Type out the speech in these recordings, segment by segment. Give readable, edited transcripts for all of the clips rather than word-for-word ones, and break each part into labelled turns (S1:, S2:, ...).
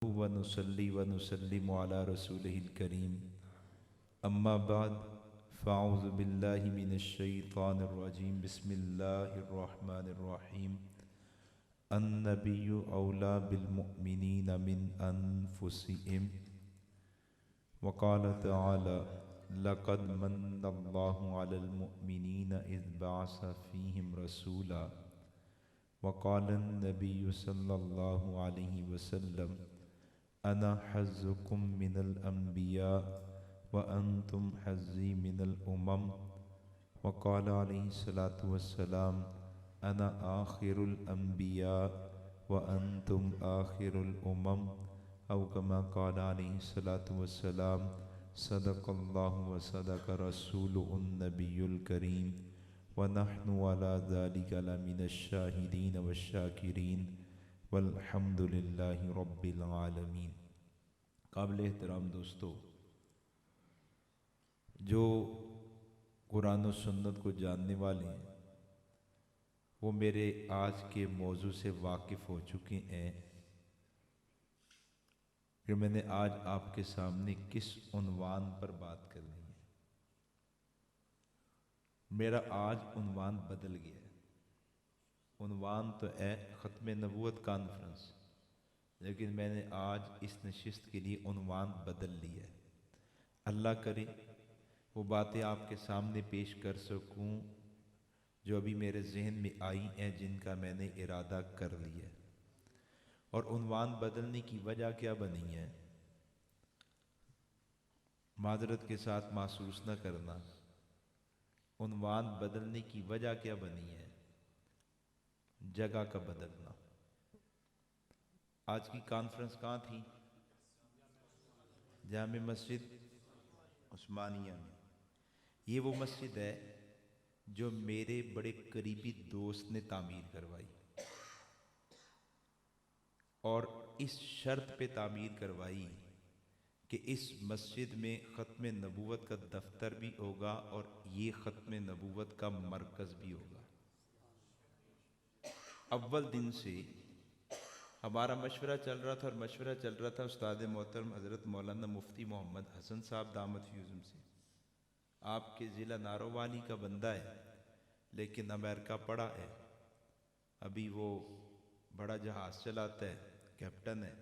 S1: ونصلي ونسلم على رسوله الكريم أما بعد فأعوذ بالله من الشيطان الرجيم بسم الله الرحمن الرحيم النبي أولى بالمؤمنين من أنفسهم وقال تعالى لقد من الله على المؤمنين إذ بعث فيهم رسولا وقال النبي صلى الله عليه وسلم أنا حظكم من الأنبياء وأنتم حظي من الأمم وقال عليه الصلاة والسلام أنا آخر الأنبياء وأنتم آخر الأمم أو كما قال عليه الصلاة والسلام صدق الله وصدق رسوله النبي الكريم ونحن على ذلك لمن الشاهدين والشاكرين والحمد للہ رب العالمین۔ قابل احترام دوستو، جو قرآن و سنت کو جاننے والے ہیں وہ میرے آج کے موضوع سے واقف ہو چکے ہیں کہ میں نے آج آپ کے سامنے کس عنوان پر بات کرنی ہے۔ میرا آج عنوان بدل گیا ہے۔ عنوان تو ہے ختم نبوت کانفرنس، لیکن میں نے آج اس نشست کے لیے عنوان بدل لیا ہے۔ اللہ کرے وہ باتیں آپ کے سامنے پیش کر سکوں جو ابھی میرے ذہن میں آئی ہیں، جن کا میں نے ارادہ کر لیا ہے۔ اور عنوان بدلنے کی وجہ کیا بنی ہے، معذرت کے ساتھ محسوس نہ کرنا، عنوان بدلنے کی وجہ کیا بنی ہے، جگہ کا بدلنا۔ آج کی کانفرنس کہاں تھی؟ جامع مسجد عثمانیہ میں۔ یہ وہ مسجد ہے جو میرے بڑے قریبی دوست نے تعمیر کروائی، اور اس شرط پہ تعمیر کروائی کہ اس مسجد میں ختم نبوت کا دفتر بھی ہوگا اور یہ ختم نبوت کا مرکز بھی ہوگا۔ اول دن سے ہمارا مشورہ چل رہا تھا، اور مشورہ چل رہا تھا استاد محترم حضرت مولانا مفتی محمد حسن صاحب دامت فیوزم سے۔ آپ کے ضلع نارووالی کا بندہ ہے، لیکن امریکہ پڑھا ہے، ابھی وہ بڑا جہاز چلاتا ہے، کیپٹن ہے۔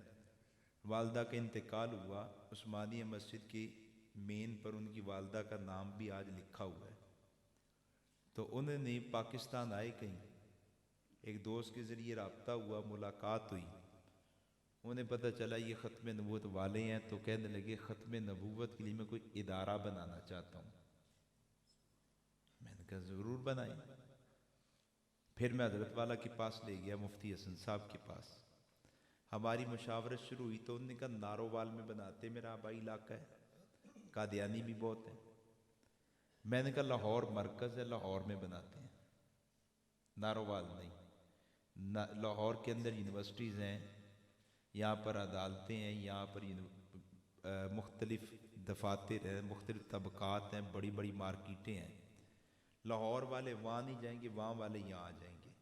S1: والدہ کا انتقال ہوا، عثمانیہ مسجد کی مین پر ان کی والدہ کا نام بھی آج لکھا ہوا ہے۔ تو انہوں نے پاکستان آئے، کہیں ایک دوست کے ذریعے رابطہ ہوا، ملاقات ہوئی، انہیں پتہ چلا یہ ختم نبوت والے ہیں، تو کہنے لگے ختم نبوت کے لیے میں کوئی ادارہ بنانا چاہتا ہوں۔ میں نے کہا ضرور بنائیں۔ پھر میں حضرت والا کے پاس لے گیا، مفتی حسن صاحب کے پاس، ہماری مشاورت شروع ہوئی، تو انہوں نے کہا نارووال میں بناتے، میرا آبائی علاقہ ہے، قادیانی بھی بہت ہے۔ میں نے کہا لاہور مرکز ہے، لاہور میں بناتے ہیں، نارووال نہیں۔ لاہور کے اندر یونیورسٹیز ہیں، یہاں پر عدالتیں ہیں، یہاں پر مختلف دفاتر ہیں، مختلف طبقات ہیں، بڑی بڑی مارکیٹیں ہیں۔ لاہور والے وہاں نہیں جائیں گے، وہاں والے یہاں آ جائیں گے،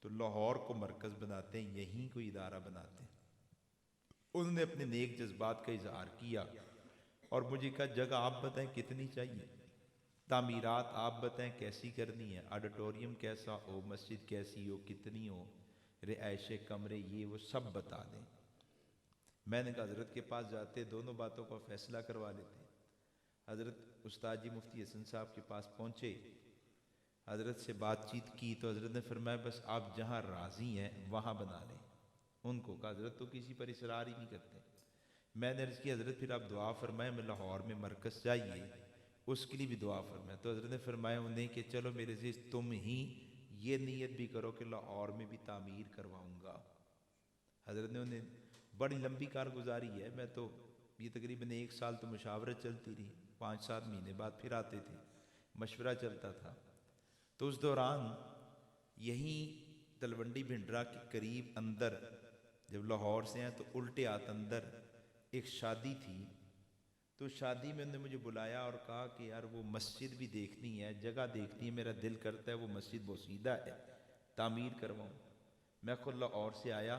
S1: تو لاہور کو مرکز بناتے ہیں، یہیں کوئی ادارہ بناتے ہیں۔ انہوں نے اپنے نیک جذبات کا اظہار کیا اور مجھے کہا جگہ آپ بتائیں کتنی چاہیے، تعمیرات آپ بتائیں کیسی کرنی ہے، آڈیٹوریم کیسا ہو، مسجد کیسی ہو، کتنی ہو، رہائش کمرے، یہ وہ سب بتا دیں۔ میں نے کہا حضرت کے پاس جاتے، دونوں باتوں کا فیصلہ کروا لیتے۔ حضرت استاد جی مفتی حسن صاحب کے پاس پہنچے، حضرت سے بات چیت کی، تو حضرت نے فرمایا بس آپ جہاں راضی ہیں وہاں بنا لیں۔ ان کو کہا حضرت تو کسی پر اصرار ہی نہیں کرتے۔ میں نے عرض کی حضرت پھر آپ دعا فرمائیں، میں لاہور میں مرکز چاہیے، اس کے لیے بھی دعا فرمائیں۔ تو حضرت نے فرمایا انہیں کہ چلو میرے عزیز تم ہی یہ نیت بھی کرو کہ لاہور میں بھی تعمیر کرواؤں گا۔ حضرت نے انہیں بڑی لمبی کارگزاری ہے، میں تو یہ تقریباً 1 سال تو مشاورت چلتی رہی، 5-7 مہینے بعد پھر آتے تھے، مشورہ چلتا تھا۔ تو اس دوران یہیں تلونڈی بھنڈرا کے قریب اندر، جب لاہور سے ہیں تو الٹے ہاتھ اندر ایک شادی تھی، تو شادی میں انہوں نے مجھے بلایا اور کہا کہ یار وہ مسجد بھی دیکھنی ہے، جگہ دیکھنی ہے، میرا دل کرتا ہے وہ مسجد بوسیدہ ہے، تعمیر کرواؤں۔ میں خود لاہور سے آیا،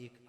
S1: 1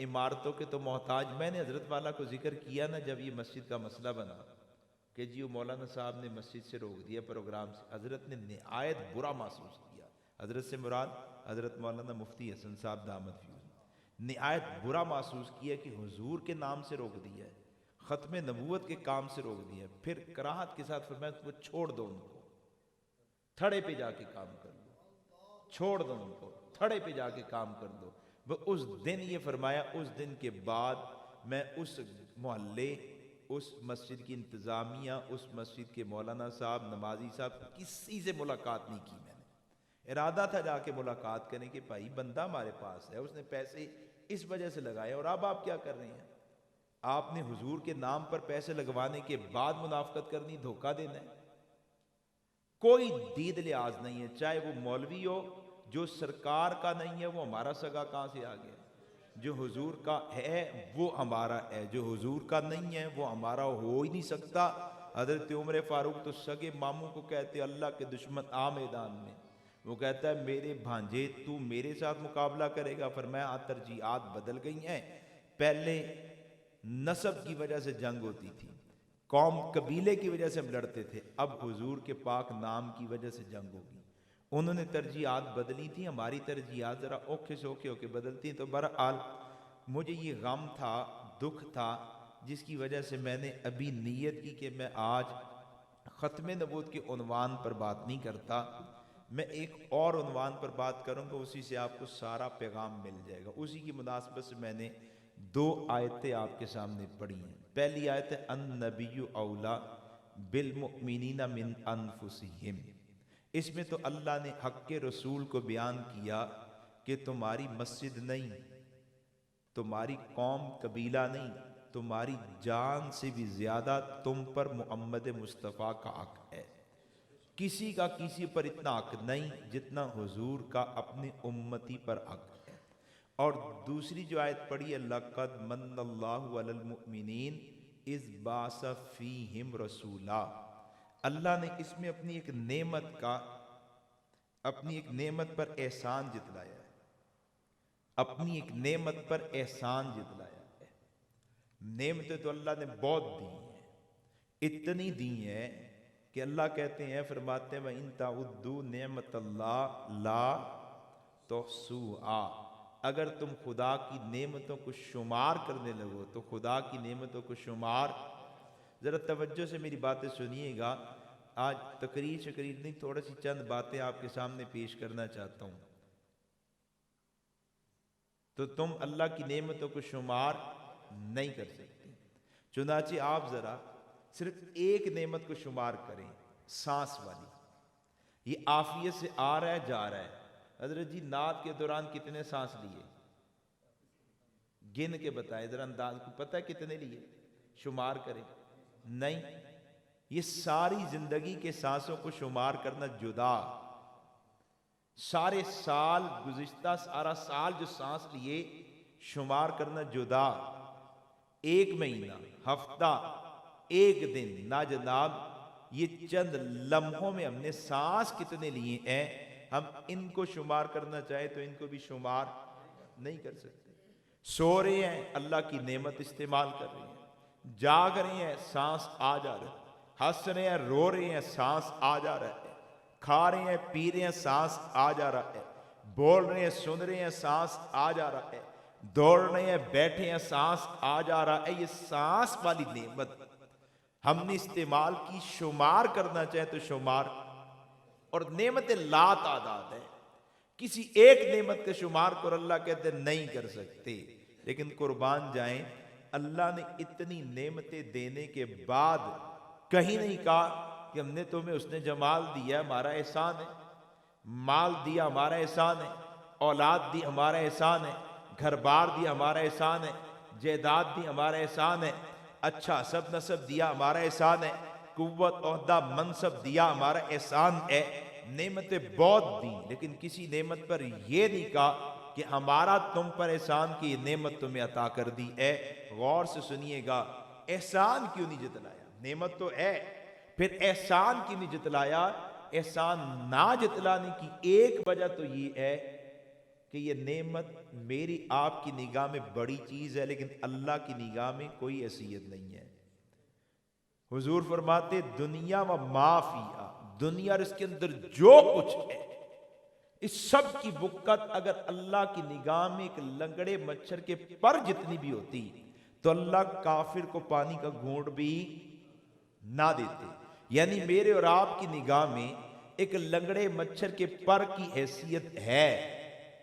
S1: عمارتوں کے تو محتاج. میں نے حضرت والا کو ذکر کیا نا جب یہ مسجد کا مسئلہ بنا کہ جی وہ مولانا صاحب نے مسجد سے روک دیا پروگرام سے, حضرت نے نہایت برا محسوس کیا. حضرت سے مراد حضرت مولانا مفتی حسن صاحب دامت فیوز, نہایت برا محسوس کیا کہ حضور کے نام سے روک دیا ہے, ختم نبوت کے کام سے روک دیا ہے. پھر کراہت کے ساتھ فرمایا وہ چھوڑ دو, ان کو تھڑے پہ جا کے کام کر لو, چھوڑ دو ان کو, تھڑے پہ جا کے کام کر دو. وہ اس دن یہ فرمایا, اس دن کے بعد میں اس محلے, اس مسجد کی انتظامیہ, اس مسجد کے مولانا صاحب, نمازی صاحب, کسی سے ملاقات نہیں کی. میں نے ارادہ تھا جا کے ملاقات کرنے کہ بھائی بندہ ہمارے پاس ہے, اس نے پیسے اس وجہ سے لگائے, اور اب آپ کیا کر رہے ہیں؟ آپ نے حضور کے نام پر پیسے لگوانے کے بعد منافقت کرنی, دھوکہ دینا ہے. کوئی دید لحاظ نہیں ہے, چاہے وہ مولوی ہو. جو سرکار کا نہیں ہے وہ ہمارا سگا کہاں سے آ گیا؟ جو حضور کا ہے وہ ہمارا ہے, جو حضور کا نہیں ہے وہ ہمارا ہو ہی نہیں سکتا. حضرت عمر فاروق تو سگے ماموں کو کہتے اللہ کے دشمن آ میدان میں. وہ کہتا ہے میرے بھانجے تو میرے ساتھ مقابلہ کرے گا؟ فرمایا ترجیحات بدل گئی ہیں. پہلے نسب کی وجہ سے جنگ ہوتی تھی, قوم قبیلے کی وجہ سے ہم لڑتے تھے, اب حضور کے پاک نام کی وجہ سے جنگ ہوگی. انہوں نے ترجیحات بدلی تھی, ہماری ترجیحات ذرا اوکھے سوکھے ہو کے بدلتی ہیں. تو بہرحال مجھے یہ غم تھا, دکھ تھا, جس کی وجہ سے میں نے ابھی نیت کی کہ میں آج ختم نبوت کے عنوان پر بات نہیں کرتا, میں ایک اور عنوان پر بات کروں گا, اسی سے آپ کو سارا پیغام مل جائے گا. اسی کی مناسبت سے میں نے 2 آیتیں آپ کے سامنے پڑھی ہیں. پہلی آیت ہے النبی اولا بالمؤمنین من انفسہم. اس میں تو اللہ نے حق کے رسول کو بیان کیا کہ تمہاری مسجد نہیں, تمہاری قوم قبیلہ نہیں, تمہاری جان سے بھی زیادہ تم پر محمد مصطفیٰ کا حق ہے. کسی کا کسی پر اتنا حق نہیں جتنا حضور کا اپنی امتی پر حق ہے. اور دوسری جو آیت پڑھی ہے لَقَدْ مَنَّ اللَّهُ عَلَى الْمُؤْمِنِينَ إِذْ بَعَثَ فِيهِمْ رَسُولًا. اللہ نے اس میں اپنی ایک نعمت پر احسان جتلایا ہے, اپنی ایک نعمت پر احسان جتلایا ہے. نعمتیں تو اللہ نے بہت دی ہیں, اتنی دی ہیں کہ اللہ کہتے ہیں, فرماتے ہیں وَإِن تَعُدُّوا نِعْمَتَ اللَّهِ لَا تُحْصُوهَا. اگر تم خدا کی نعمتوں کو شمار کرنے لگو تو خدا کی نعمتوں کو شمار. ذرا توجہ سے میری باتیں سنیے گا. آج تقریر نہیں, تھوڑا سی چند باتیں آپ کے سامنے پیش کرنا چاہتا ہوں. تو تم اللہ کی نعمتوں کو شمار نہیں کر سکتے. چنانچہ آپ ذرا صرف ایک نعمت کو شمار کریں, سانس والی. یہ عافیت سے آ رہا ہے جا رہا ہے. حضرت جی نعت کے دوران کتنے سانس لیے؟ گن کے بتائے ذرا, انداز کو پتہ ہے کتنے لیے؟ شمار کریں. نہیں, یہ ساری زندگی کے سانسوں کو شمار کرنا جدا, سارے سال گزشتہ سارا سال جو سانس لیے شمار کرنا جدا. 1 مہینہ, ہفتہ, 1 دن, نہ جناب, یہ چند لمحوں میں ہم نے سانس کتنے لیے ہیں, ہم ان کو شمار کرنا چاہے تو ان کو بھی شمار نہیں کر سکتے. سو رہے ہیں, اللہ کی نعمت استعمال کر رہے ہیں. جاگ رہے ہیں, سانس آ جا رہا ہے. ہنس رہے ہیں, رو رہے ہیں, سانس آ جا رہا ہے. کھا رہے ہیں, پی رہے ہیں, سانس آ جا رہا ہے. بول رہے ہیں, سن رہے ہیں, سانس آ جا رہا ہے. دوڑ رہے ہیں, بیٹھے ہیں, سانس آ جا رہا ہے. یہ سانس والی نعمت ہم نے استعمال کی, شمار کرنا چاہے تو شمار. اور نعمت لا تعداد ہے, کسی ایک نعمت کے شمار کو اللہ کہتے نہیں کر سکتے. لیکن قربان جائیں, اللہ نے اتنی نعمتیں دینے کے بعد کہیں نہیں کہا کہ ہم نے تمہیں, اس نے جمال دیا ہمارا احسان ہے, مال دیا ہمارا احسان ہے, اولاد دی ہمارا احسان ہے, گھر بار دیا ہمارا احسان ہے, جائیداد دی ہمارا احسان ہے, اچھا سب نسب دیا ہمارا احسان ہے, قوت عہدہ منصب دیا ہمارا احسان ہے. نعمتیں بہت دیں, لیکن کسی نعمت پر یہ نہیں کہا کہ ہمارا تم پر احسان کی یہ نعمت تمہیں عطا کر دی ہے. غور سے سنیے گا, احسان کیوں نہیں جتلایا؟ نعمت تو ہے, پھر احسان کیوں نہیں جتلایا؟ احسان نہ جتلانے کی ایک وجہ تو یہ ہے کہ یہ نعمت میری آپ کی نگاہ میں بڑی چیز ہے لیکن اللہ کی نگاہ میں کوئی حیثیت نہیں ہے۔ حضور فرماتے دنیا و ما فیہا، دنیا اور اس کے اندر جو کچھ ہے، اس سب کی بکت اگر اللہ کی نگاہ میں ایک لنگڑے مچھر کے پر جتنی بھی ہوتی تو اللہ کافر کو پانی کا گھونٹ بھی نہ دیتے۔ یعنی میرے اور آپ کی نگاہ میں ایک لنگڑے مچھر کے پر کی حیثیت ہے،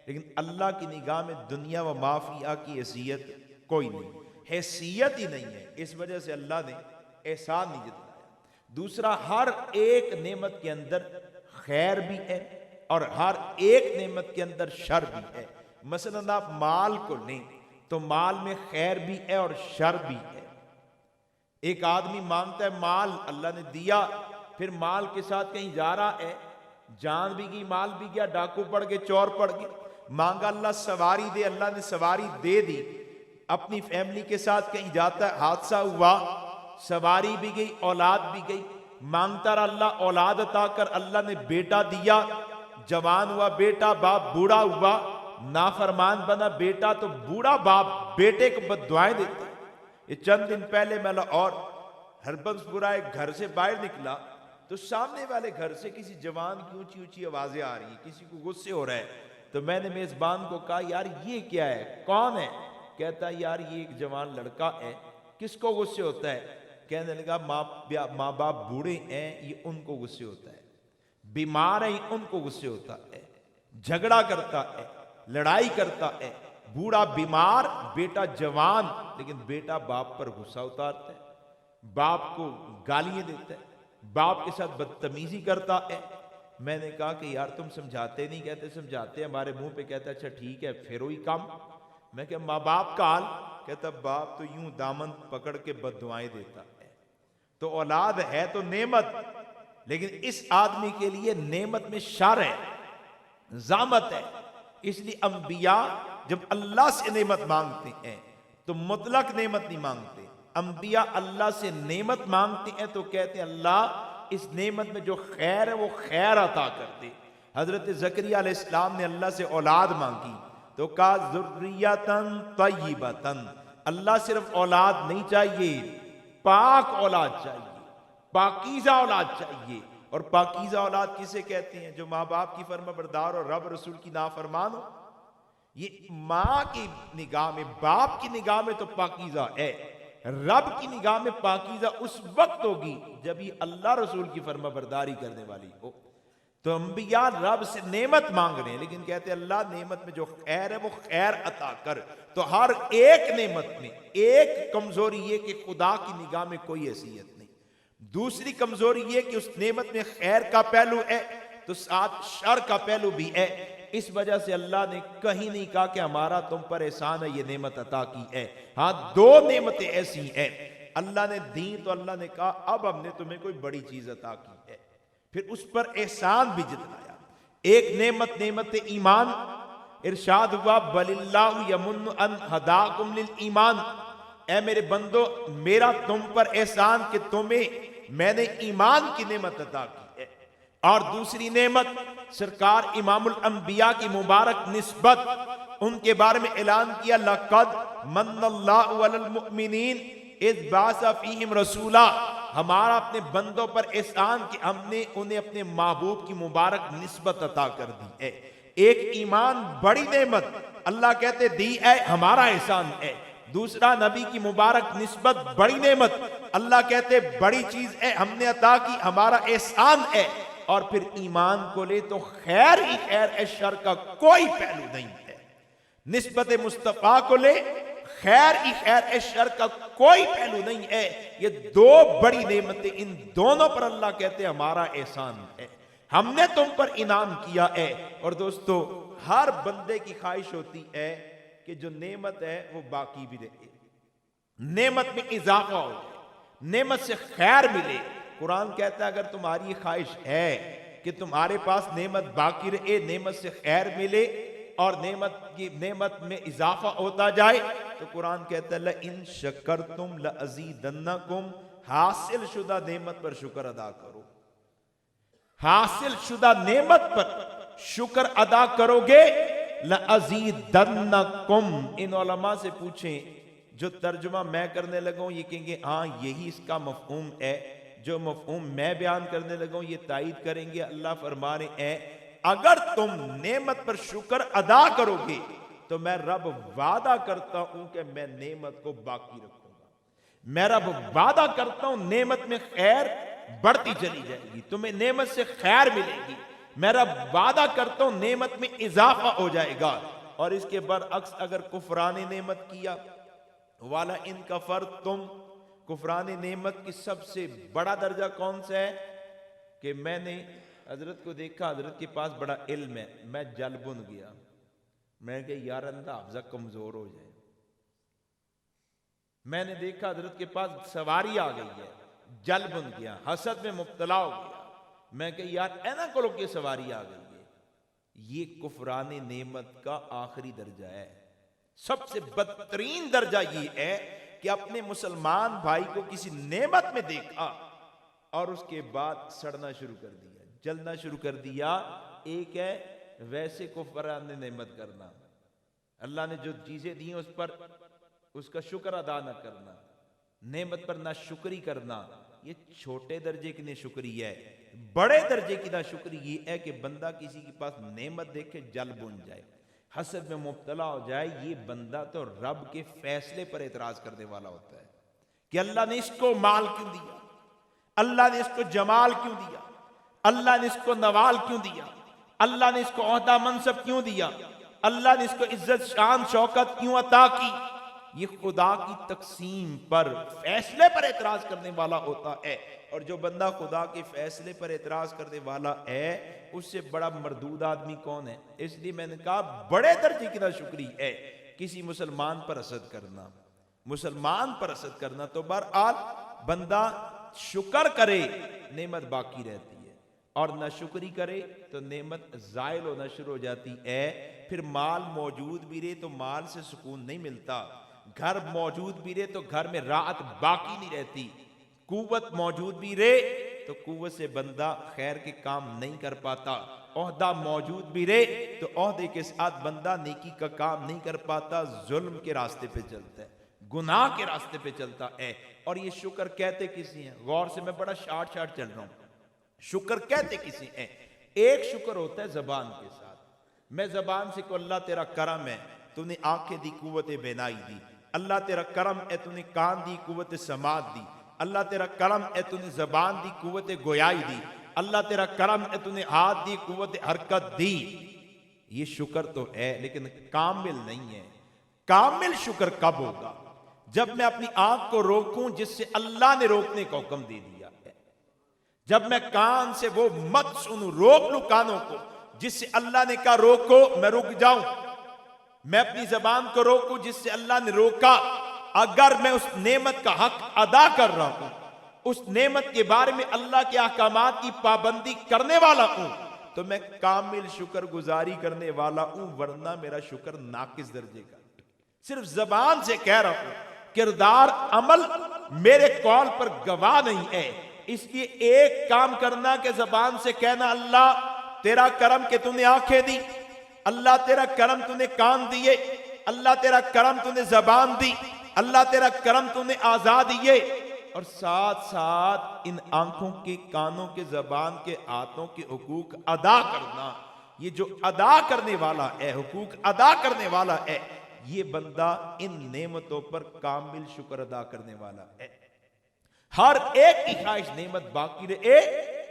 S1: لیکن اللہ کی نگاہ میں دنیا و ما فیہا کی حیثیت کوئی نہیں، حیثیت ہی نہیں ہے۔ اس وجہ سے اللہ نے احسان نہیں جتلایا۔ دوسرا، ہر ایک نعمت کے اندر خیر بھی ہے اور ہر ایک نعمت کے اندر شر بھی ہے۔ مثلا آپ مال کو لیں تو مال میں خیر بھی ہے اور شر بھی ہے۔ ایک آدمی مانگتا ہے مال، اللہ نے دیا، پھر مال کے ساتھ کہیں جا رہا ہے، جان بھی گئی، مال بھی گیا، ڈاکو پڑ گئے، چور پڑ گئے، مانگا اللہ سواری دے، اللہ نے سواری دے دی۔ اپنی فیملی کے ساتھ کہیں جاتا ہے، حادثہ ہوا، سواری بھی گئی، اولاد بھی گئی، مانگتا رہا اللہ اولاد عطا کر، اللہ نے بیٹا دیا، جوان ہوا بیٹا، باپ بوڑھا ہوا، نافرمان بنا بیٹا، تو بوڑھا باپ بیٹے کو بد دعائیں دیتا ہے۔ یہ چند دن پہلے میں لاہور ہربنس پورا ایک گھر سے باہر نکلا تو سامنے والے گھر سے کسی جوان کی اونچی اونچی آوازیں آ رہی ہیں، کسی کو غصے ہو رہا ہے۔ تو میں نے میزبان کو کہا یار یہ کیا ہے، کون ہے؟ کہتا ہے یار یہ ایک جوان لڑکا ہے۔ کس کو غصے ہوتا ہے؟ کہنے لگا ماں باپ بوڑھے ہیں، یہ ان کو غصے ہوتا ہے، بیمار ہیں ان کو غصے ہوتا ہے، جھگڑا کرتا ہے، لڑائی کرتا ہے، بوڑھا بیمار، بیٹا جوان، لیکن بیٹا باپ پر غصہ اتارتا ہے، باپ کو گالیاں دیتا ہے، باپ کے ساتھ بدتمیزی کرتا ہے۔ میں نے کہا کہ یار تم سمجھاتے نہیں؟ کہتے سمجھاتے، ہمارے منہ پہ کہتا ہے اچھا ٹھیک ہے پھر وہی کام۔ میں کہ ماں باپ کا حال؟ کہتا باپ تو یوں دامن پکڑ کے بد دعائیں دیتا ہے۔ تو اولاد ہے تو نعمت، لیکن اس آدمی کے لیے نعمت میں شر ہے، زامت ہے۔ اس لیے انبیاء جب اللہ سے نعمت مانگتے ہیں تو مطلق نعمت نہیں مانگتے، انبیاء اللہ سے نعمت مانگتے ہیں تو کہتے ہیں اللہ اس نعمت میں جو خیر ہے وہ خیر عطا کر دے۔ حضرت زکریا علیہ السلام نے اللہ سے اولاد مانگی تو کہا ذریۃً طیبۃ، اللہ صرف اولاد نہیں چاہیے، پاک اولاد چاہیے، پاکیزہ اولاد چاہیے۔ اور پاکیزہ اولاد کسے کہتے ہیں؟ جو ماں باپ کی فرما بردار اور رب رسول کی نافرمان ہو۔ یہ ماں کی نگاہ میں، باپ کی نگاہ میں تو پاکیزہ ہے، رب کی نگاہ میں پاکیزہ اس وقت ہوگی جب یہ اللہ رسول کی فرما برداری کرنے والی ہو۔ تو انبیاء رب سے نعمت مانگ رہے ہیں لیکن کہتے ہیں اللہ نعمت میں جو خیر ہے وہ خیر عطا کر۔ تو ہر ایک نعمت میں ایک کمزوری یہ کہ خدا کی نگاہ میں کوئی حیثیت نہیں، دوسری کمزوری یہ کہ اس نعمت میں خیر کا پہلو ہے تو ساتھ شر کا پہلو بھی ہے۔ اس وجہ سے اللہ نے کہیں نہیں کہا کہ ہمارا تم پر احسان ہے یہ نعمت عطا کی ہے۔ ہاں دو نعمتیں ایسی ہیں، اللہ نے دی تو اللہ نے کہا اب ہم نے تمہیں کوئی بڑی چیز عطا کی ہے، پھر اس پر احسان بھی جتلایا۔ ایک نعمت ایمان، ارشاد ہوا بل اللہ یمن ان ہداکم للایمان، اے میرے بندو میرا تم پر احسان کہ تمہیں میں نے ایمان کی نعمت عطا کی ہے۔ اور دوسری نعمت سرکار امام الانبیاء کی مبارک نسبت، ان کے بارے میں اعلان کیا لقد من اللہ علی المؤمنین اذ بعث فیہم رسولا، ہمارا اپنے بندوں پر احسان کہ ہم نے انہیں اپنے محبوب کی مبارک نسبت عطا کر دی ہے۔ ایک ایمان بڑی نعمت، اللہ کہتے دی ہے ہمارا احسان ہے۔ دوسرا نبی کی مبارک نسبت بڑی نعمت، اللہ کہتے بڑی چیز ہے ہم نے عطا کی، ہمارا احسان ہے۔ اور پھر ایمان کو لے تو خیر ہی خیر ہے، شر کا کوئی پہلو نہیں ہے۔ نسبت مصطفیٰ کو لے خیر ہی خیر ہے، شر کا کوئی پہلو نہیں ہے۔ یہ دو بڑی نعمتیں، ان دونوں پر اللہ کہتے ہمارا احسان ہے، ہم نے تم پر انعام کیا ہے۔ اور دوستو ہر بندے کی خواہش ہوتی ہے کہ جو نعمت ہے وہ باقی بھی رہے، نعمت میں اضافہ ہو جائے، نعمت سے خیر ملے۔ قرآن کہتا ہے اگر تمہاری خواہش ہے کہ تمہارے پاس نعمت باقی رہے، نعمت سے خیر ملے اور نعمت میں اضافہ ہوتا جائے، تو قرآن کہتا ہے لَإِن شَكَرْتُمْ لَأَزِيدَنَّكُمْ، حاصل شدہ نعمت پر شکر ادا کرو، حاصل شدہ نعمت پر شکر ادا کرو گے لَأَزِيدَنَّكُمْ، ان علماء سے پوچھیں جو ترجمہ میں کرنے لگا ہوں یہ کہیں گے ہاں یہی اس کا مفہوم ہے، جو مفہوم میں بیان کرنے لگا ہوں یہ تائید کریں گے۔ اللہ فرما رہے ہیں اگر تم نعمت پر شکر ادا کرو گے تو میں رب وعدہ کرتا ہوں کہ میں نعمت کو باقی رکھوں گا، میں رب وعدہ کرتا ہوں نعمت میں خیر بڑھتی چلی جائے گی، تمہیں نعمت سے خیر ملے گی، میں رب وعدہ کرتا ہوں نعمت میں اضافہ ہو جائے گا۔ اور اس کے برعکس اگر کفران نعمت کیا، والا ان کفرتم، کفران نعمت کی سب سے بڑا درجہ کون سا ہے کہ میں نے حضرت کو دیکھا، حضرت کے پاس بڑا علم ہے، میں جل بن گیا، میں نے کہا یار اندھا حافظہ کمزور ہو جائے، میں نے دیکھا حضرت کے پاس سواری آ گئی ہے، جل بن گیا، حسد میں مبتلا ہو گیا، میں کہ یار اینا کو لوگ یہ سواری آ گئی ہے۔ یہ کفران نعمت کا آخری درجہ ہے۔ سب سے بدترین درجہ یہ ہے کہ اپنے مسلمان بھائی کو کسی نعمت میں دیکھا اور اس کے بعد سڑنا شروع کر دیا، جلنا شروع کر دیا۔ ایک ہے ویسے کفران نعمت کرنا، اللہ نے جو چیزیں دی ہیں اس پر اس کا شکر ادا نہ کرنا، نعمت پر نہ شکری کرنا، یہ چھوٹے درجے کی ناشکری ہے۔ بڑے درجے کی ناشکری یہ ہے کہ بندہ کسی کے پاس نعمت دیکھے جل بن جائے، حسد میں مبتلا ہو جائے۔ یہ بندہ تو رب کے فیصلے پر اعتراض کرنے والا ہوتا ہے کہ اللہ نے اس کو مال کیوں دیا، اللہ نے اس کو جمال کیوں دیا، اللہ نے اس کو نوال کیوں دیا، اللہ نے اس کو عہدہ منصب کیوں دیا، اللہ نے اس کو عزت شان شوکت کیوں عطا کی۔ یہ خدا کی تقسیم پر فیصلے پر اعتراض کرنے والا ہوتا ہے، اور جو بندہ خدا کے فیصلے پر اعتراض کرنے والا ہے اس سے بڑا مردود آدمی کون ہے؟ اس لیے میں نے کہا بڑے درجے کی ناشکری ہے کسی مسلمان پر حسد کرنا، مسلمان پر حسد کرنا۔ تو بہرحال بندہ شکر کرے نعمت باقی رہتی ہے، اور نہ شکری کرے تو نعمت زائل ہونا شروع ہو جاتی ہے۔ پھر مال موجود بھی رہے تو مال سے سکون نہیں ملتا، گھر موجود بھی رہے تو گھر میں راحت باقی نہیں رہتی، قوت موجود بھی رہے تو قوت سے بندہ خیر کے کام نہیں کر پاتا، عہدہ موجود بھی رہے تو عہدے کے ساتھ بندہ نیکی کا کام نہیں کر پاتا، ظلم کے راستے پہ چلتا ہے، گناہ کے راستے پہ چلتا ہے۔ اور یہ شکر کہتے کسی ہیں؟ غور سے، میں بڑا شارٹ چل رہا ہوں۔ شکر کہتے کسی ہیں؟ ایک شکر ہوتا ہے زبان کے ساتھ، میں زبان سے کو اللہ تیرا کرم ہے تو نے آنکھیں دی، قوت بینائی دی، اللہ تیرا کرم ہے تو نے کان دی، قوت سماعت دی، اللہ تیرا کرم ہے تو نے زبان دی، قوت گویائی دی، اللہ تیرا کرم ہے تو نے ہاتھ دی، قوت حرکت دی۔ یہ شکر تو ہے لیکن کامل نہیں ہے۔ کامل شکر کب ہوگا؟ جب میں اپنی آنکھ کو روکوں جس سے اللہ نے روکنے کا حکم دے دیا ہے، جب میں کان سے وہ مت سنوں، روک لوں کانوں کو جس سے اللہ نے کہا روکو، میں رک جاؤں، میں اپنی زبان کو روکوں جس سے اللہ نے روکا، اگر میں اس نعمت کا حق ادا کر رہا ہوں، اس نعمت کے بارے میں اللہ کے احکامات کی پابندی کرنے والا ہوں، تو میں کامل شکر گزاری کرنے والا ہوں، ورنہ میرا شکر ناقص درجے کا، صرف زبان سے کہہ رہا ہوں، کردار عمل میرے قول پر گواہ نہیں ہے۔ اس لیے ایک کام کرنا کہ زبان سے کہنا اللہ تیرا کرم کہ تو نے آنکھیں دی، اللہ تیرا کرم تو نے کان دیے، اللہ تیرا کرم تو نے زبان دی، اللہ تیرا کرم تو نے آزاد دیے، اور ساتھ ساتھ ان آنکھوں کے، کانوں کے، زبان کے، ہاتھوں کے حقوق ادا کرنا۔ یہ جو ادا کرنے والا ہے، حقوق ادا کرنے والا ہے، یہ بندہ ان نعمتوں پر کامل شکر ادا کرنے والا ہے۔ ہر ایک کی خواہش نعمت باقی رہے،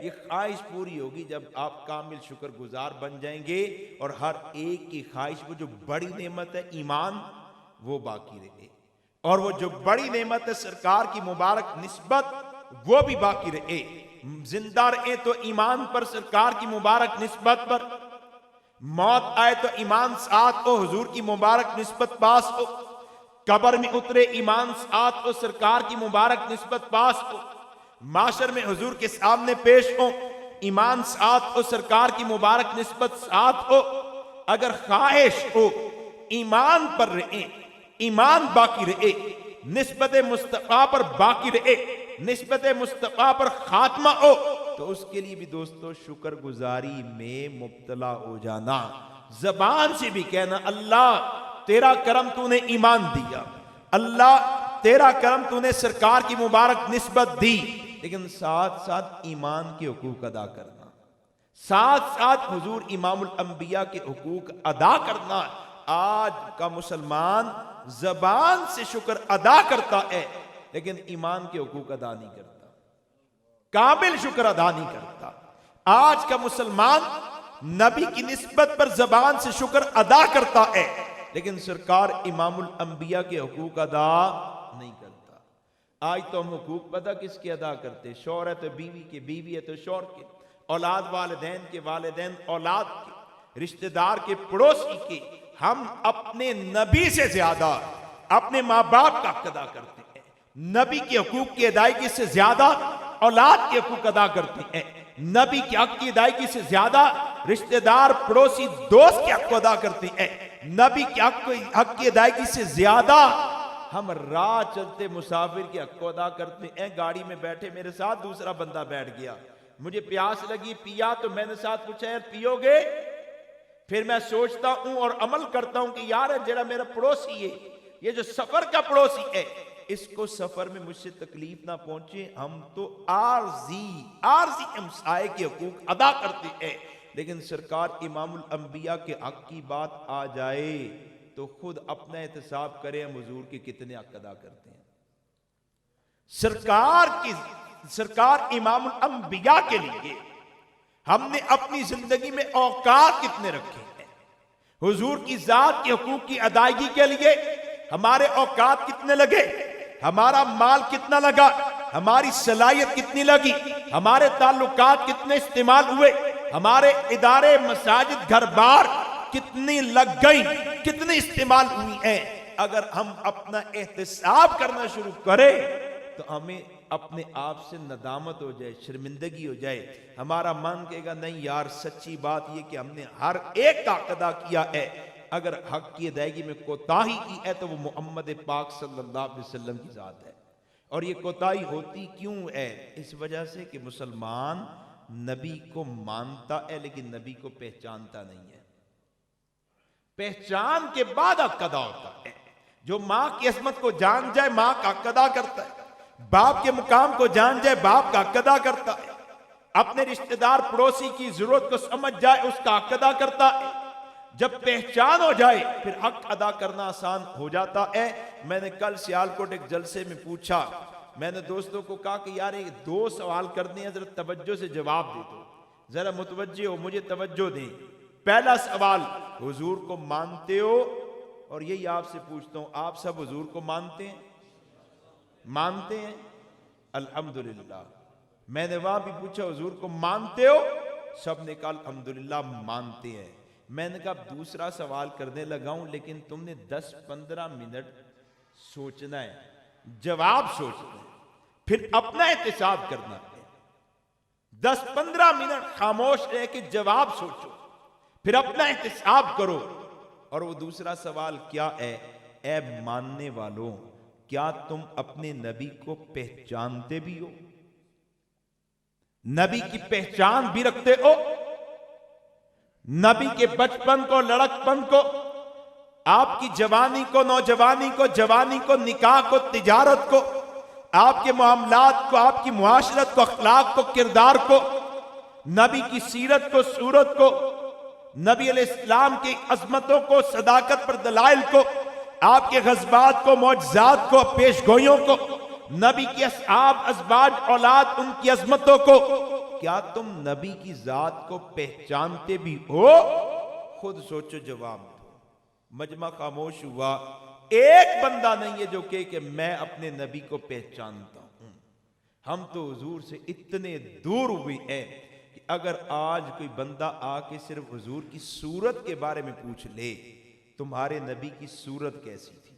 S1: یہ خواہش پوری ہوگی جب آپ کامل شکر گزار بن جائیں گے، اور ہر ایک کی خواہش وہ جو بڑی نعمت ہے ایمان وہ باقی رہے، اور وہ جو بڑی نعمت ہے سرکار کی مبارک نسبت وہ بھی باقی رہے۔ زندہ رہے تو ایمان پر، سرکار کی مبارک نسبت پر، موت آئے تو ایمان ساتھ ہو، حضور کی مبارک نسبت پاس ہو، قبر میں اترے ایمان ساتھ ہو، سرکار کی مبارک نسبت پاس ہو، معاشر میں حضور کے سامنے پیش ہو، ایمان ساتھ ہو، سرکار کی مبارک نسبت ساتھ ہو۔ اگر خواہش ہو ایمان پر رہے، ایمان باقی رہے، نسبت مصطفیٰ پر باقی رہے، نسبت مصطفیٰ پر خاتمہ ہو، تو اس کے لیے بھی دوستو شکر گزاری میں مبتلا ہو جانا۔ زبان سے بھی کہنا اللہ تیرا کرم تو نے ایمان دیا، اللہ تیرا کرم تو نے سرکار کی مبارک نسبت دی، لیکن ساتھ ساتھ ایمان کے حقوق ادا کرنا، ساتھ ساتھ حضور امام الانبیاء کے حقوق ادا کرنا۔ آج کا مسلمان زبان سے شکر ادا کرتا ہے لیکن ایمان کے حقوق ادا نہیں کرتا، کامل شکر ادا نہیں کرتا۔ آج کا مسلمان نبی کی نسبت پر زبان سے شکر ادا کرتا ہے لیکن سرکار امام الانبیاء کے حقوق ادا نہیں کرتا۔ آج تو ہم حقوق پتہ کس کے ادا کرتے؟ شوہر ہے تو بیوی کے، بیوی ہے تو شوہر کے، اولاد والدین کے، والدین اولاد کے، رشتہ دار کے، پڑوسی کے۔ ہم اپنے نبی سے زیادہ اپنے ماں باپ کا حق ادا کرتے ہیں، نبی کے حقوق کی ادائیگی سے زیادہ اولاد کے حقوق ادا کرتے ہیں، نبی کے حق کی ادائیگی سے زیادہ رشتہ دار، پڑوسی، دوست کے حق کو ادا کرتے ہیں، نبی کے حق کی ادائیگی سے زیادہ ہم راہ چلتے مسافر کے حق کو ادا کرتے ہیں۔ گاڑی میں بیٹھے میرے ساتھ دوسرا بندہ بیٹھ گیا، مجھے پیاس لگی، پیا، تو میں نے ساتھ پوچھا یار پیو گے؟ پھر میں سوچتا ہوں اور عمل کرتا ہوں کہ یار جڑا میرا پڑوسی ہے، یہ جو سفر کا پڑوسی ہے، اس کو سفر میں مجھ سے تکلیف نہ پہنچے۔ ہم تو عارضی امسائے کے حقوق ادا کرتے ہیں، لیکن سرکار امام الانبیاء کے حق کی بات آ جائے تو خود اپنا احتساب کریں ہم حضور کے کتنے حق ادا کرتے ہیں۔ سرکار امام الانبیاء کے لیے ہم نے اپنی زندگی میں اوقات کتنے رکھے ہیں؟ حضور کی ذات کے حقوق کی ادائیگی کے لیے ہمارے اوقات کتنے لگے؟ ہمارا مال کتنا لگا؟ ہماری صلاحیت کتنی لگی؟ ہمارے تعلقات کتنے استعمال ہوئے؟ ہمارے ادارے، مساجد، گھر بار کتنی لگ گئی، کتنی استعمال ہوئی ہیں؟ اگر ہم اپنا احتساب کرنا شروع کریں تو ہمیں اپنے آپ سے ندامت ہو جائے، شرمندگی ہو جائے، ہمارا من کہے گا نہیں یار سچی بات یہ کہ ہم نے ہر ایک کا ادا کیا ہے۔ اگر حق کی ادائیگی میں کوتاہی کی ہے تو وہ محمد پاک صلی اللہ علیہ وسلم کی ذات ہے۔ اور یہ کوتاہی ہوتی کیوں ہے؟ اس وجہ سے کہ مسلمان نبی کو مانتا ہے لیکن نبی کو پہچانتا نہیں ہے۔ پہچان کے بعد حق ادا ہوتا ہے۔ جو ماں کی عظمت کو جان جائے ماں کا حق ادا کرتا ہے، باپ کے مقام کو جان جائے باپ کا حق ادا کرتا ہے، اپنے رشتہ دار پڑوسی کی ضرورت کو سمجھ جائے اس کا حق ادا کرتا ہے۔ جب پہچان ہو جائے پھر حق ادا کرنا آسان ہو جاتا ہے۔ میں نے کل سیالکوٹ ایک جلسے میں پوچھا، میں نے دوستوں کو کہا کہ یار 2 سوال کرنے ہیں، ذرا توجہ سے جواب دے دو، ذرا متوجہ ہو، مجھے توجہ دیں۔ پہلا سوال، حضور کو مانتے ہو؟ اور یہی آپ سے پوچھتا ہوں، آپ سب حضور کو مانتے ہیں؟ مانتے ہیں؟ الحمدللہ۔ میں نے وہاں بھی پوچھا حضور کو مانتے ہو؟ سب نے کہا الحمدللہ مانتے ہیں۔ میں نے کہا دوسرا سوال کرنے لگا ہوں لیکن تم نے 10-15 منٹ سوچنا ہے، جواب سوچنا ہے، پھر اپنا احتساب کرنا ہے۔ 10-15 منٹ خاموش رہ کے جواب سوچو، پھر اپنا احتساب کرو۔ اور وہ دوسرا سوال کیا ہے؟ اے ماننے والوں، کیا تم اپنے نبی کو پہچانتے بھی ہو؟ نبی کی پہچان بھی رکھتے ہو؟ نبی کے بچپن کو، لڑکپن کو، آپ کی جوانی کو، نوجوانی کو، جوانی کو، نکاح کو، تجارت کو، آپ کے معاملات کو، آپ کی معاشرت کو، اخلاق کو، کردار کو، نبی کی سیرت کو، صورت کو، نبی علیہ السلام کی عظمتوں کو، صداقت پر دلائل کو، آپ کے غزبات کو، معجزات کو، پیش گوئیوں کو، نبی کی اصحاب، ازواج، اولاد، ان کی عظمتوں کو، کیا تم نبی کی ذات کو پہچانتے بھی ہو؟ خود سوچو، جواب دو۔ مجمع خاموش ہوا، ایک بندہ نہیں ہے جو کہ میں اپنے نبی کو پہچانتا ہوں۔ ہم تو حضور سے اتنے دور ہوئے ہیں کہ اگر آج کوئی بندہ آ کے صرف حضور کی صورت کے بارے میں پوچھ لے، تمہارے نبی کی صورت کیسی تھی،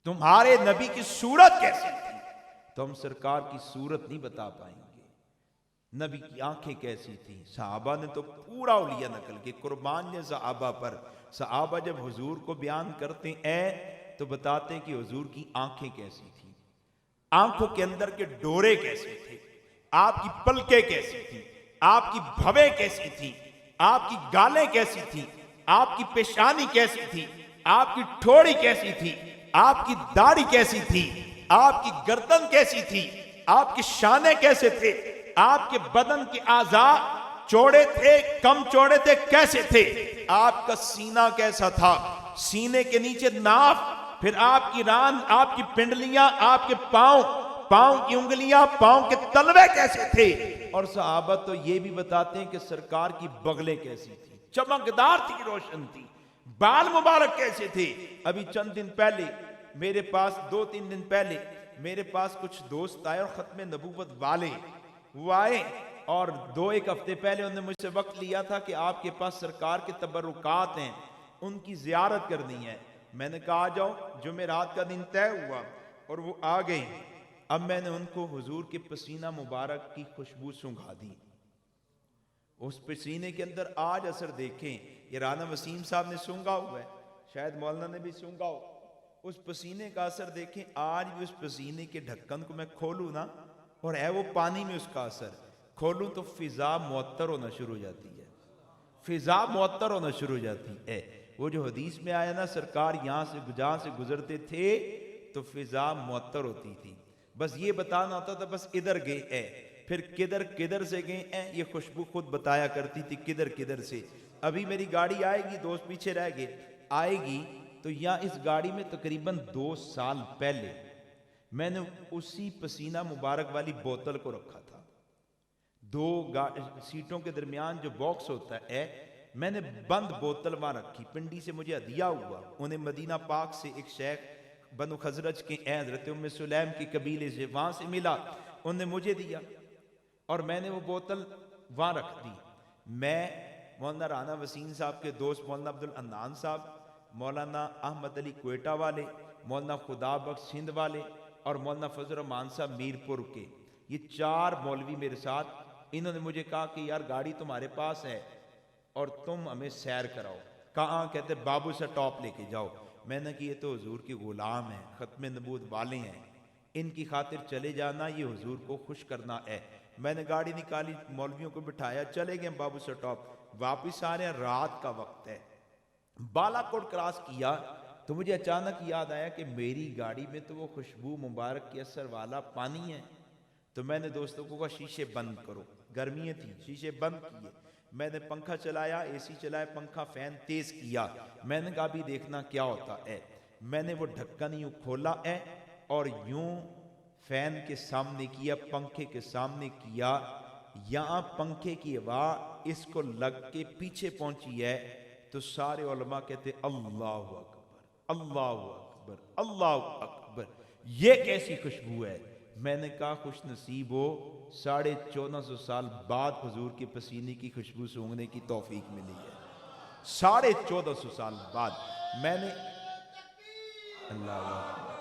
S1: تمہارے نبی کی صورت کیسی تھی، تو ہم سرکار کی صورت نہیں بتا پائیں گے۔ نبی کی آنکھیں کیسی تھیں؟ صحابہ نے تو پورا اولیاء نقل کے، قربان نے صحابہ پر۔ صحابہ جب حضور کو بیان کرتے ہیں تو بتاتے ہیں کہ حضور کی آنکھیں کیسی تھیں، آنکھوں کے اندر کے ڈورے کیسے تھے، آپ کی پلکیں کیسی تھی، آپ کی بھویں کیسی تھی، آپ کی گالیں کیسی تھی، آپ کی پیشانی کیسی تھی، آپ کی ٹھوڑی کیسی تھی، آپ کی داڑھی کیسی تھی، آپ کی گردن کیسی تھی، آپ کے شانے کیسے تھے، آپ کے بدن کے اعضاء چوڑے تھے کم چوڑے تھے کیسے تھے، آپ کا سینہ کیسا تھا، سینے کے نیچے ناف، پھر آپ کی ران، آپ کی پنڈلیاں، آپ کے پاؤں، پاؤں کی انگلیاں، پاؤں کے تلوے کیسے تھے، اور صحابہ تو یہ بھی بتاتے ہیں کہ سرکار کی بغلیں کیسی تھی، چمکدار تھی، روشن تھی، بال مبارک کیسے تھے۔ ابھی چند دن پہلے میرے پاس، 2-3 دن پہلے میرے پاس کچھ دوست آئے اور ختم نبوت والے وہ آئے، اور 2-1 ہفتے پہلے انہوں نے مجھ سے وقت لیا تھا کہ آپ کے پاس سرکار کے تبرکات ہیں، ان کی زیارت کرنی ہے۔ میں نے کہا آ جاؤ، جمعرات کا دن طے ہوا اور وہ آ گئی۔ اب میں نے ان کو حضور کے پسینہ مبارک کی خوشبو سونگھا دی۔ اس پسینے کے اندر آج اثر دیکھیں، یہ رانا وسیم صاحب نے سونگھا ہوا ہے، شاید مولانا نے بھی سونگھا ہو، اس پسینے کا اثر دیکھیں۔ آج بھی اس پسینے کے ڈھکن کو میں کھولوں نا، اور ہے وہ پانی میں اس کا اثر، کھولوں تو فضا معطر ہونا شروع ہو جاتی ہے، فضا معطر ہونا شروع ہو جاتی ہے۔ وہ جو حدیث میں آیا نا، سرکار یہاں سے جہاں سے گزرتے تھے تو فضا معطر ہوتی تھی، بس یہ بتانا ہوتا تھا بس ادھر گئے ہیں، پھر کدھر سے گئے ہیں، یہ خوشبو خود بتایا کرتی تھی کدھر سے۔ ابھی میری گاڑی آئے گی، دوست پیچھے رہ گئے، آئے گی تو یہاں اس گاڑی میں تقریباً 2 سال پہلے میں نے اسی پسینہ مبارک والی بوتل کو رکھا تھا، 2 سیٹوں کے درمیان جو باکس ہوتا ہے، میں نے بند بوتل وہاں رکھی، پنڈی سے مجھے ہدیہ ہوا، انہیں مدینہ پاک سے ایک شیخ بنو خزرج کے حضرت ام سلیم کی قبیلے سے وہاں سے ملا، انہوں نے مجھے دیا اور میں نے وہ بوتل وہاں رکھ دی۔ میں مولانا رانا وسیم صاحب کے دوست مولانا عبدالحنان صاحب، مولانا احمد علی کوئٹہ والے، مولانا خدا بخش سندھ والے اور مولانا فضل الرحمان صاحب میرپور کے، یہ 4 مولوی میرے ساتھ، انہوں نے مجھے کہا کہ یار گاڑی تمہارے پاس ہے اور تم ہمیں سیر کراؤ۔ کہاں؟ کہتے بابو سے ٹاپ لے کے جاؤ۔ میں نے کہ یہ تو حضور کے غلام ہیں، ختم نبوت والے ہیں، ان کی خاطر چلے جانا یہ حضور کو خوش کرنا ہے۔ میں نے گاڑی نکالی، مولویوں کو بٹھایا، چلے گئے بابو سے ٹاپ، واپس آ رہے ہیں، رات کا وقت ہے، بالا کوٹ کراس کیا تو مجھے اچانک یاد آیا کہ میری گاڑی میں تو وہ خوشبو مبارک کے اثر والا پانی ہے۔ تو میں نے دوستوں کو کہا شیشے بند کرو، گرمیاں تھیں، شیشے بند کیے، میں نے پنکھا چلایا، اے سی چلایا، پنکھا فین تیز کیا، میں نے کہا بھی دیکھنا کیا ہوتا ہے۔ میں نے وہ ڈھکن یوں کھولا ہے اور یوں فین کے سامنے کیا، پنکھے کے سامنے کیا، یہاں پنکھے کی ہوا اس کو لگ کے پیچھے پہنچی ہے تو سارے علماء کہتے اللہ اکبر، اللہ اکبر، اللہ اکبر، یہ کیسی خوشبو ہے؟ میں نے کہا خوش نصیب ہو، 1450 سال بعد حضور کے پسینے کی خوشبو سونگھنے کی توفیق ملی ہے، 1450 سال بعد میں نے اللہ اکبر،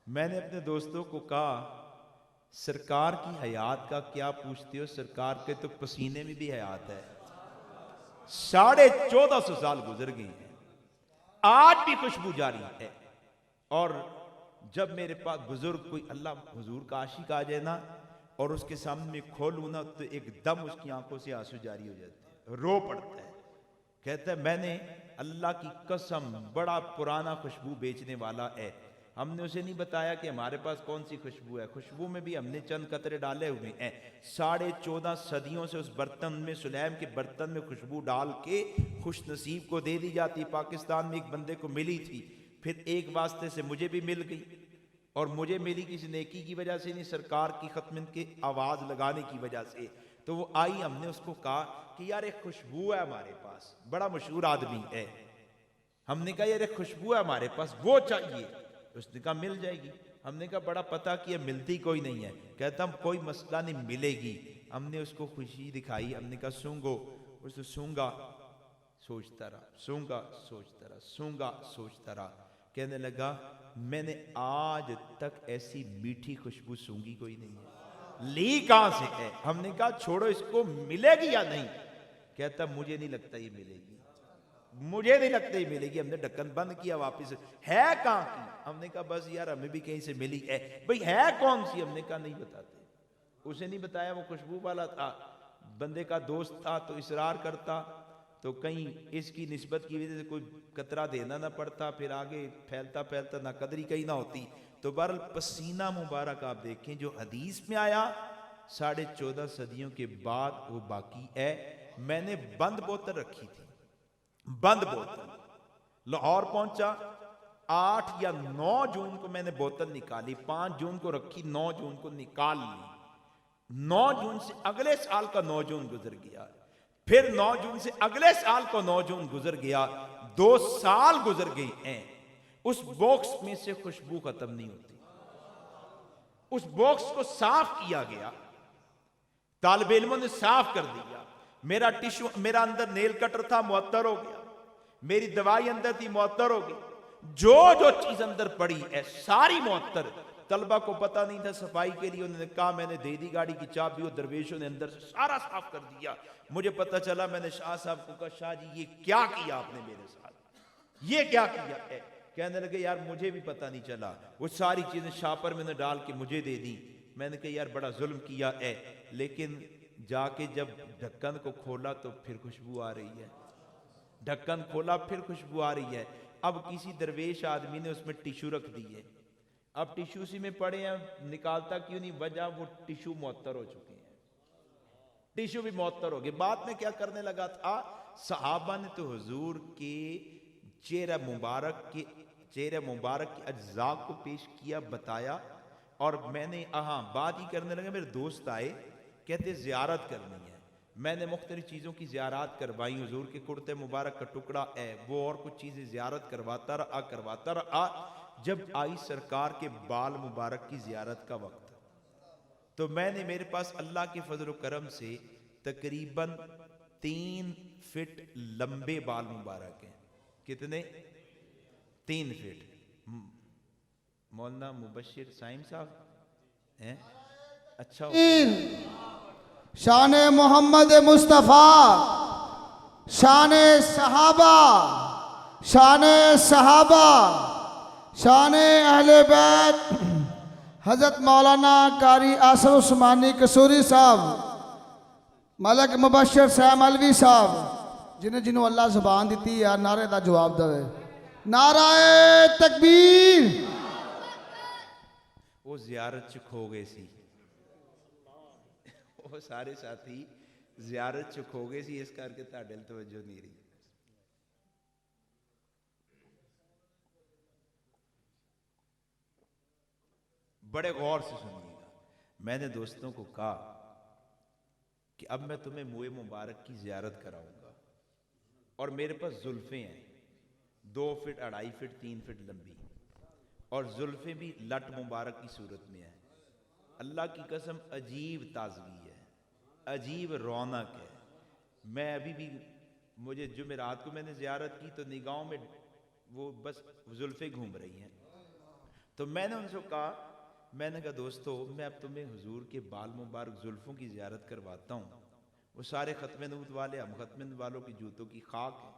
S1: میں نے اپنے دوستوں کو کہا سرکار کی حیات کا کیا پوچھتے ہو، سرکار کے تو پسینے میں بھی حیات ہے۔ 1450 سال گزر گئے ہیں، آج بھی خوشبو جاری ہے۔ اور جب میرے پاس بزرگ کوئی اللہ حضور کا عاشق آ جائے نا اور اس کے سامنے میں کھولوں نا تو ایک دم اس کی آنکھوں سے آنسو جاری ہو جاتے ہیں، رو پڑتا ہے، کہتا ہے میں نے اللہ کی قسم بڑا پرانا خوشبو بیچنے والا ہے، ہم نے اسے نہیں بتایا کہ ہمارے پاس کون سی خوشبو ہے، خوشبو میں بھی ہم نے چند قطرے ڈالے ہوئے ہیں، 14.5 صدیوں سے اس برتن میں، سلیم کے برتن میں خوشبو ڈال کے خوش نصیب کو دے دی جاتی۔ پاکستان میں ایک بندے کو ملی تھی، پھر ایک واسطے سے مجھے بھی مل گئی، اور مجھے ملی کسی نیکی کی وجہ سے نہیں، سرکار کی ختم کے آواز لگانے کی وجہ سے۔ تو وہ آئی، ہم نے اس کو کہا کہ یار ایک خوشبو ہے ہمارے پاس، بڑا مشہور آدمی ہے، ہم نے کہا یار ایک خوشبو ہے ہمارے پاس، وہ چاہیے، اس نے کہا مل جائے گی، ہم نے کہا بڑا پتہ کیا ملتی کوئی نہیں ہے، کہتا ہم کوئی مسئلہ نہیں ملے گی، ہم نے اس کو خوشی دکھائی، ہم نے کہا سونگو، اس نے سونگا، سوچتا رہا، سونگا، سوچتا رہا، سونگا، سوچتا رہا، کہنے لگا میں نے آج تک ایسی میٹھی خوشبو سونگی کوئی نہیں ہے، لی کہاں سے ہے؟ ہم نے کہا چھوڑو اس کو، ملے گی یا نہیں؟ کہتا مجھے نہیں لگتا یہ ملے گی۔ مجھے نہیں لگتا ہی ملے گی. ہم نے ڈھکن بند کیا, واپس ہے کہاں کی؟ ہم نے کہا بس یار ہمیں بھی کہیں سے ملی ہے. بھئی ہے کون سی؟ ہم نے کہا نہیں بتاتے. اسے نہیں بتایا, وہ خوشبو والا تھا, بندے کا دوست تھا, تو اصرار کرتا تو کہیں اس کی نسبت کی وجہ سے کوئی قطرہ دینا نہ پڑتا, پھر آگے پھیلتا پھیلتا نہ قدری کہیں نہ ہوتی. تو بہرحال پسینہ مبارک آپ دیکھیں جو حدیث میں آیا 14.5 صدیوں کے بعد وہ باقی ہے. میں نے بند بوتل رکھی تھی, بند بوتل, لاہور پہنچا 8 یا 9 جون کو میں نے بوتل نکالی, 5 جون کو رکھی, 9 جون کو نکال لی. 9 جون سے اگلے سال کا 9 جون گزر گیا, پھر 9 جون سے اگلے سال کو 9 جون گزر گیا, 2 سال گزر گئے ہیں. اس باکس میں سے خوشبو ختم نہیں ہوتی. اس باکس کو صاف کیا گیا, طالب علموں نے صاف کر دیا. میرا ٹیشو, میرا اندر نیل کٹر تھا, معطر ہو گیا. میری دوائی اندر تھی, معطر ہو گئی. جو چیز اندر پڑی ہے ساری معطر. طلبہ کو پتہ نہیں تھا صفائی کے لیے, انہوں نے کہا میں نے دے دی گاڑی کی چابی, اور درویشوں نے اندر سے سارا صاف کر دیا. مجھے پتہ چلا, میں نے شاہ صاحب کو کہا شاہ جی یہ کیا کیا آپ نے میرے ساتھ, یہ کیا کیا ہے؟ کہنے لگے یار مجھے بھی پتہ نہیں چلا. وہ ساری چیزیں شاپر میں نے ڈال کے مجھے دے دی. میں نے کہا یار بڑا ظلم کیا ہے. لیکن جا کے جب ڈھکن کو کھولا تو پھر خوشبو آ رہی ہے. ڈھکن کھولا پھر خوشبو آ رہی ہے. اب کسی درویش آدمی نے اس میں ٹیشو رکھ دی ہے. اب ٹیشو اسی میں پڑے ہیں, نکالتا کیوں نہیں؟ وجہ وہ ٹیشو معطر ہو چکے ہیں, ٹیشو بھی معطر ہو گئے. بعد میں کیا کرنے لگا تھا, صحابہ نے تو حضور کے چہرہ مبارک کے اجزاء کو پیش کیا, بتایا. اور میں نے بات ہی کرنے لگا, میرے دوست آئے, کہتے زیارت کرنی ہے. میں نے مختلف چیزوں کی زیارات کروائی. حضور کے کرتے مبارک کا ٹکڑا ہے, وہ اور کچھ چیزیں زیارت کرواتا رہا. جب آئی سرکار کے بال مبارک کی زیارت کا وقت, تو میں نے, میرے پاس اللہ کے فضل و کرم سے تقریباً 3 فٹ لمبے بال مبارک ہیں. کتنے؟ 3 فٹ. مولانا مبشر سائم صاحب ہیں, اچھا ہو
S2: شان محمد مصطفیٰ, شان صحابہ, شان صحابہ, شان اہل بیت حضرت مولانا قاری آصف عثمانی قصوری صاحب, ملک مبشر سیم علوی صاحب, جنہوں اللہ زبان دیتی یار نعرے دا جواب دے. نعرہ تکبیر.
S1: وہ زیارت چکھو گئے سی, وہ سارے ساتھی زیارت چکھو گئے سی, اس کر کے تاڑل توجہ نہیں رہی. بڑے غور سے سنیے گا. میں نے دوستوں کو کہا کہ اب میں تمہیں موئے مبارک کی زیارت کراؤں گا, اور میرے پاس زلفیں ہیں 2 فٹ 2.5 فٹ 3 فٹ لمبی, اور زلفیں بھی لٹ مبارک کی صورت میں ہیں. اللہ کی قسم عجیب تازگی ہے, عجیب رونق ہے. میں ابھی بھی, مجھے جمعرات کو میں نے زیارت کی تو نگاہوں میں وہ بس زلفیں گھوم رہی ہیں. تو میں نے ان سے کہا, میں نے کہا دوستو میں اب تمہیں حضور کے بال مبارک زلفوں کی زیارت کرواتا ہوں. وہ سارے ختم نبوت والے, ہم ختم نبوت والوں کی جوتوں کی خاک ہیں,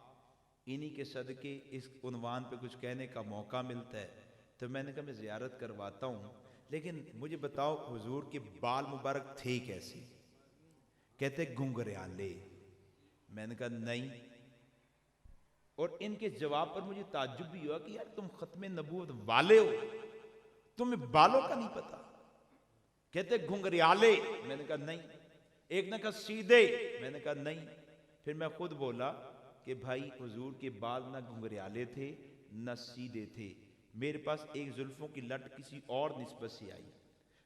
S1: انہی کے صدقے اس عنوان پہ کچھ کہنے کا موقع ملتا ہے. تو میں نے کہا میں زیارت کرواتا ہوں, لیکن مجھے بتاؤ حضور کے بال مبارک تھے کیسے؟ کہتے گھنگریالے. میں نے کہا نہیں. اور ان کے جواب پر مجھے تعجب بھی ہوا کہ یار تم ختم نبوت والے ہو, تمہیں بالوں کا نہیں پتا. کہتے گھنگریالے. میں نے کہا نہیں. ایک نے کہا سیدھے. میں نے کہا نہیں. پھر میں خود بولا کہ بھائی حضور کے بال نہ گھنگریالے تھے نہ سیدھے تھے. میرے پاس ایک زلفوں کی لٹ کسی اور نسبت سے آئی,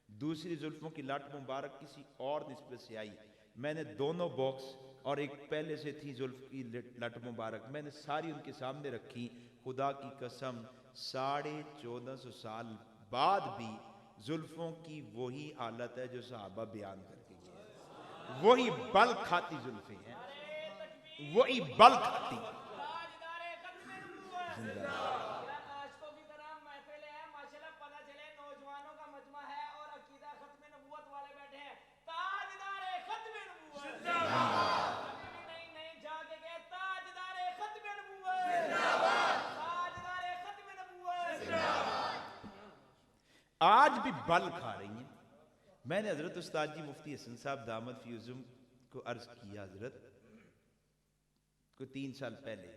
S1: دوسری زلفوں کی لٹ مبارک کسی اور نسبت سے آئی. میں نے دونوں باکس, اور ایک پہلے سے تھی زلف کی لٹ مبارک, میں نے ساری ان کے سامنے رکھی. خدا کی قسم 1450 سال بعد بھی زلفوں کی وہی حالت ہے جو صحابہ بیان کر کے گئے. وہی بل کھاتی زلفیں ہیں, وہی بل کھاتی. بل کھا رہی ہیں. میں نے حضرت استاد جی مفتی حسن صاحب دامت فی عزم کو عرض کیا حضرت کو 3 سال پہلے.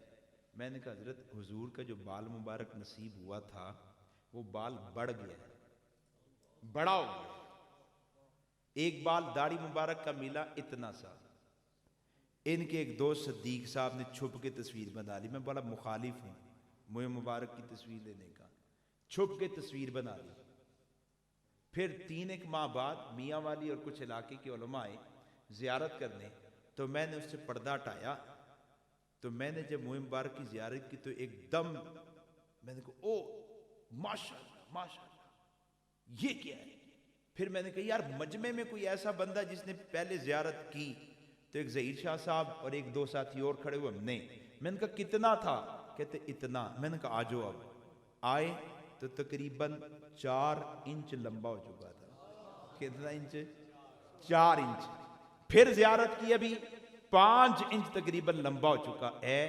S1: میں نے کہا حضرت حضور کا جو بال مبارک نصیب ہوا تھا وہ بال بڑھ گیا ہے, بڑا ہو گیا. ایک بال داڑھی مبارک کا ملا اتنا سا. ان کے ایک دوست صدیق صاحب نے چھپ کے تصویر بنا لی. میں بڑا مخالف ہوں منہ مبارک کی تصویر لینے کا. چھپ کے تصویر بنا لی. پھر 3 ماہ بعد میاں والی اور کچھ علاقے کے علماء آئے زیارت کرنے, تو میں نے اس سے پردہ ہٹایا. تو میں نے جب منہ مبارک کی زیارت کی تو ایک دم میں نے کہا او ماشاءاللہ ماشاءاللہ یہ کیا ہے. پھر میں نے کہا یار مجمع میں کوئی ایسا بندہ جس نے پہلے زیارت کی, تو ایک ظہیر شاہ صاحب اور ایک 2 ساتھی اور کھڑے ہوئے. میں نے کہا کتنا تھا؟ کہتے اتنا. میں نے کہا آجو. اب آئے تو تقریباً 4 انچ لمبا ہو چکا تھا. کتنا انچ؟ 4 انچ. پھر زیارت کی ابھی 5 انچ تقریباً لمبا ہو چکا ہے.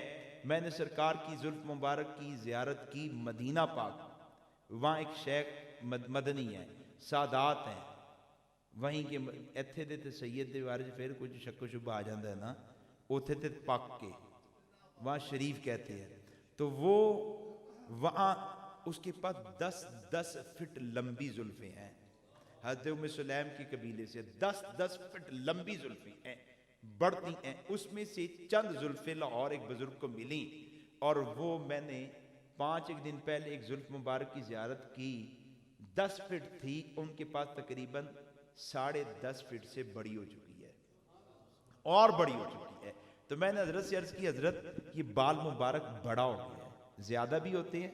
S1: میں نے سرکار کی زلف مبارک کی زیارت کی مدینہ پاک. وہاں ایک شیخ مدنی ہے, سادات ہیں وہیں کے. ایتھے دے تے سید دے بارے پھر کچھ شک و شبہ آ جاندہ ہے نا, اوتھے تے پاک کے وہاں شریف کہتے ہیں. تو وہ وہاں اس کے پاس 10 فٹ لمبی زلفیں ہیں. حضرت ام سلیم کی قبیلے سے 10 فٹ لمبی زلفیں ہیں, بڑھتی ہیں. اس میں سے چند زلفیں لاہور ایک بزرگ کو ملی, اور وہ میں نے 5 دن پہلے ایک زلف مبارک کی زیارت کی. 10 فٹ تھی, ان کے پاس تقریباً 10.5 فٹ سے بڑی ہو چکی ہے, اور بڑی ہو چکی ہے. تو میں نے حضرت سے عرض کی حضرت یہ بال مبارک بڑا ہو گیا ہے, زیادہ بھی ہوتے ہیں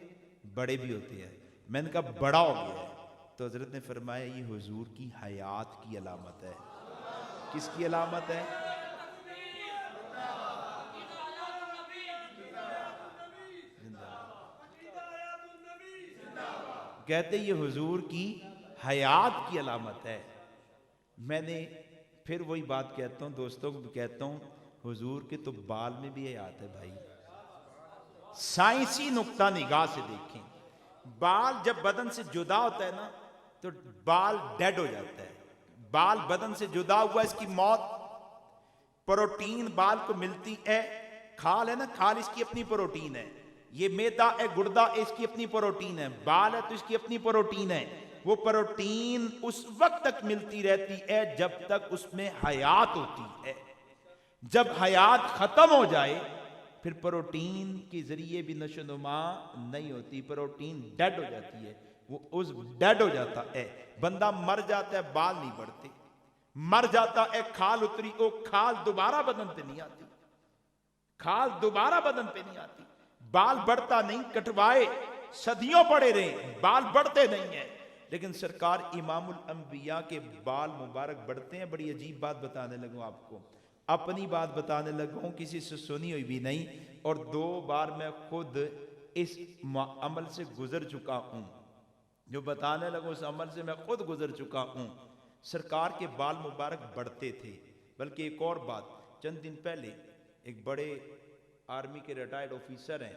S1: بڑے بھی ہوتے ہیں. میں نے کہا بڑا ہو گیا ہے. تو حضرت نے فرمایا یہ حضور کی حیات کی علامت ہے. کس کی علامت ہے؟ کہتے یہ حضور کی حیات کی علامت ہے. میں نے پھر وہی بات کہتا ہوں, دوستوں کو بھی کہتا ہوں, حضور کے تو بال میں بھی حیات ہے بھائی. سائنسی نقطہ نگاہ سے دیکھیں, بال جب بدن سے جدا ہوتا ہے نا تو بال ڈیڈ ہو جاتا ہے. بال بدن سے جدا ہوا, اس کی موت. پروٹین بال کو ملتی ہے, کھال ہے نا, کھال اس کی اپنی پروٹین ہے. یہ میدا ہے, گردہ اس کی اپنی پروٹین ہے. بال ہے تو اس کی اپنی پروٹین ہے. وہ پروٹین اس وقت تک ملتی رہتی ہے جب تک اس میں حیات ہوتی ہے. جب حیات ختم ہو جائے پھر پروٹین کے ذریعے بھی نشو و نما نہیں ہوتی, پروٹین ڈیڈ ہو جاتی ہے. وہ اس ڈیڈ ہو جاتا ہے, بندہ مر جاتا ہے, بال نہیں بڑھتے. مر جاتا ہے, کھال اتری, وہ کھال دوبارہ بدن پہ نہیں آتی. کھال دوبارہ بدن پہ نہیں آتی. بال بڑھتا نہیں, کٹوائے صدیوں پڑے رہے, بال بڑھتے نہیں ہیں. لیکن سرکار امام الانبیاء کے بال مبارک بڑھتے ہیں. بڑی عجیب بات بتانے لگوں آپ کو, اپنی بات بتانے لگوں, کسی سے سنی ہوئی بھی نہیں, اور 2 بار میں خود اس عمل سے گزر چکا ہوں. جو بتانے لگوں اس عمل سے میں خود گزر چکا ہوں. سرکار کے بال مبارک بڑھتے تھے. بلکہ ایک اور بات, چند دن پہلے ایک بڑے آرمی کے ریٹائرڈ آفیسر ہیں,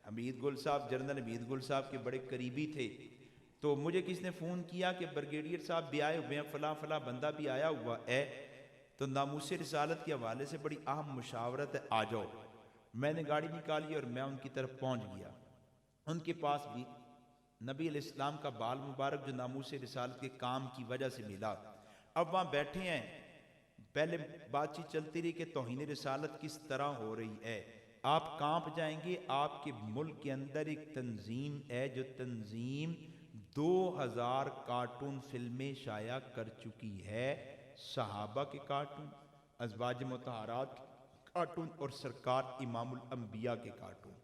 S1: حمید گل صاحب, جنرل حمید گل صاحب کے بڑے قریبی تھے. تو مجھے کس نے فون کیا کہ بریگیڈیئر صاحب بھی آئے ہوئے ہیں, فلاں فلاں بندہ بھی آیا ہوا ہے, تو ناموس رسالت کے حوالے سے بڑی اہم مشاورت ہے, آ جاؤ. میں نے گاڑی نکالی اور میں ان کی طرف پہنچ گیا. ان کے پاس بھی نبی علیہ السلام کا بال مبارک جو ناموس رسالت کے کام کی وجہ سے ملا. اب وہاں بیٹھے ہیں, پہلے بات چیت چلتی رہی کہ توہین رسالت کس طرح ہو رہی ہے. آپ کانپ جائیں گے. آپ کے ملک کے اندر ایک تنظیم ہے جو تنظیم 2000 کارٹون فلمیں شائع کر چکی ہے. صحابہ کے کارٹون, ازواج مطہرات کے کارٹون, اور سرکار امام الانبیاء کے کارٹون.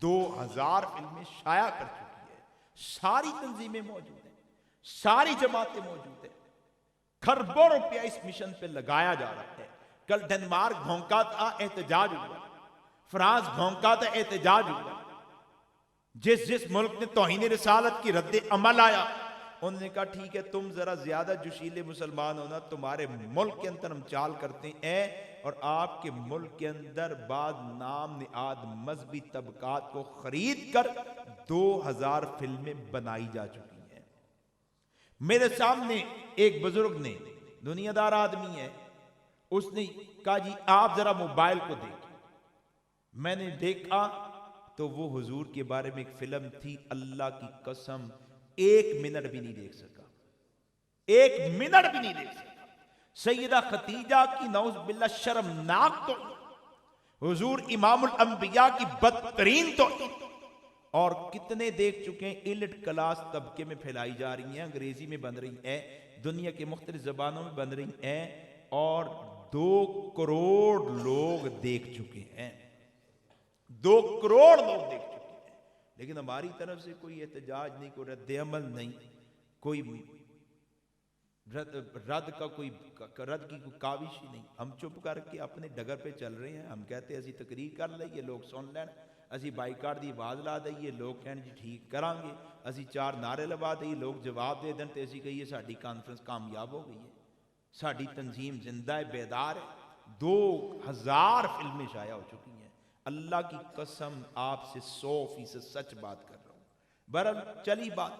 S1: 2000 فلمیں شائع کر چکی ہے. ساری تنظیمیں موجود ہیں, ساری جماعتیں موجود ہیں. کھربوں روپیہ اس مشن پہ لگایا جا رہا ہے. کل ڈنمارک بھونکا تھا, احتجاج ہوا. فرانس بھونکا تھا, احتجاج ہوا. جس ملک نے توہین رسالت کی رد عمل آیا, انہوں نے کہا ٹھیک ہے تم ذرا زیادہ جوشیلے مسلمان ہونا, تمہارے ملک کے اندر ہم چال کرتے ہیں. اور آپ کے ملک کے اندر بعض نام نہاد مذہبی طبقات کو خرید کر 2000 فلمیں بنائی جا چکی ہیں. میرے سامنے ایک بزرگ نے، دنیا دار آدمی ہے، اس نے کہا جی آپ ذرا موبائل کو دیکھیں۔ میں نے دیکھا تو وہ حضور کے بارے میں ایک فلم تھی، اللہ کی قسم 1 منٹ بھی نہیں دیکھ سکا، 1 منٹ بھی نہیں دیکھ سکا۔ سیدہ خدیجہ کی نعوذ باللہ شرمناک تو، حضور امام الانبیاء کی بدترین تو، اور کتنے دیکھ چکے ہیں، ایلٹ کلاس طبقے میں پھیلائی جا رہی ہیں، انگریزی میں بن رہی ہیں، دنیا کے مختلف زبانوں میں بن رہی ہیں، اور 2 کروڑ لوگ دیکھ چکے ہیں، 2 کروڑ لوگ دیکھ چکے ہیں، لیکن ہماری طرف سے کوئی احتجاج نہیں، کوئی رد عمل نہیں، کوئی رد کی کوئی کاوش ہی نہیں۔ ہم چپ کر کے اپنے ڈگر پہ چل رہے ہیں، ہم کہتے ہیں اسی تقریر کر لئیے، لوگ سن لین، اسی بائیکاٹ دی آواز لا دئیے، لوگ کہنے جی ٹھیک کران گے، اسی 4 نعرے لوا دئیے، لوگ جواب دے دیں تے اسی کہیے ساڈی کانفرنس کامیاب ہو گئی ہے، ساڈی تنظیم زندہ ہے، بیدار ہے۔ 2000 فلمیں شائع ہو چکی ہیں، اللہ کی قسم آپ سے 100% سچ بات کر رہا ہوں۔ بہرحال چلی بات،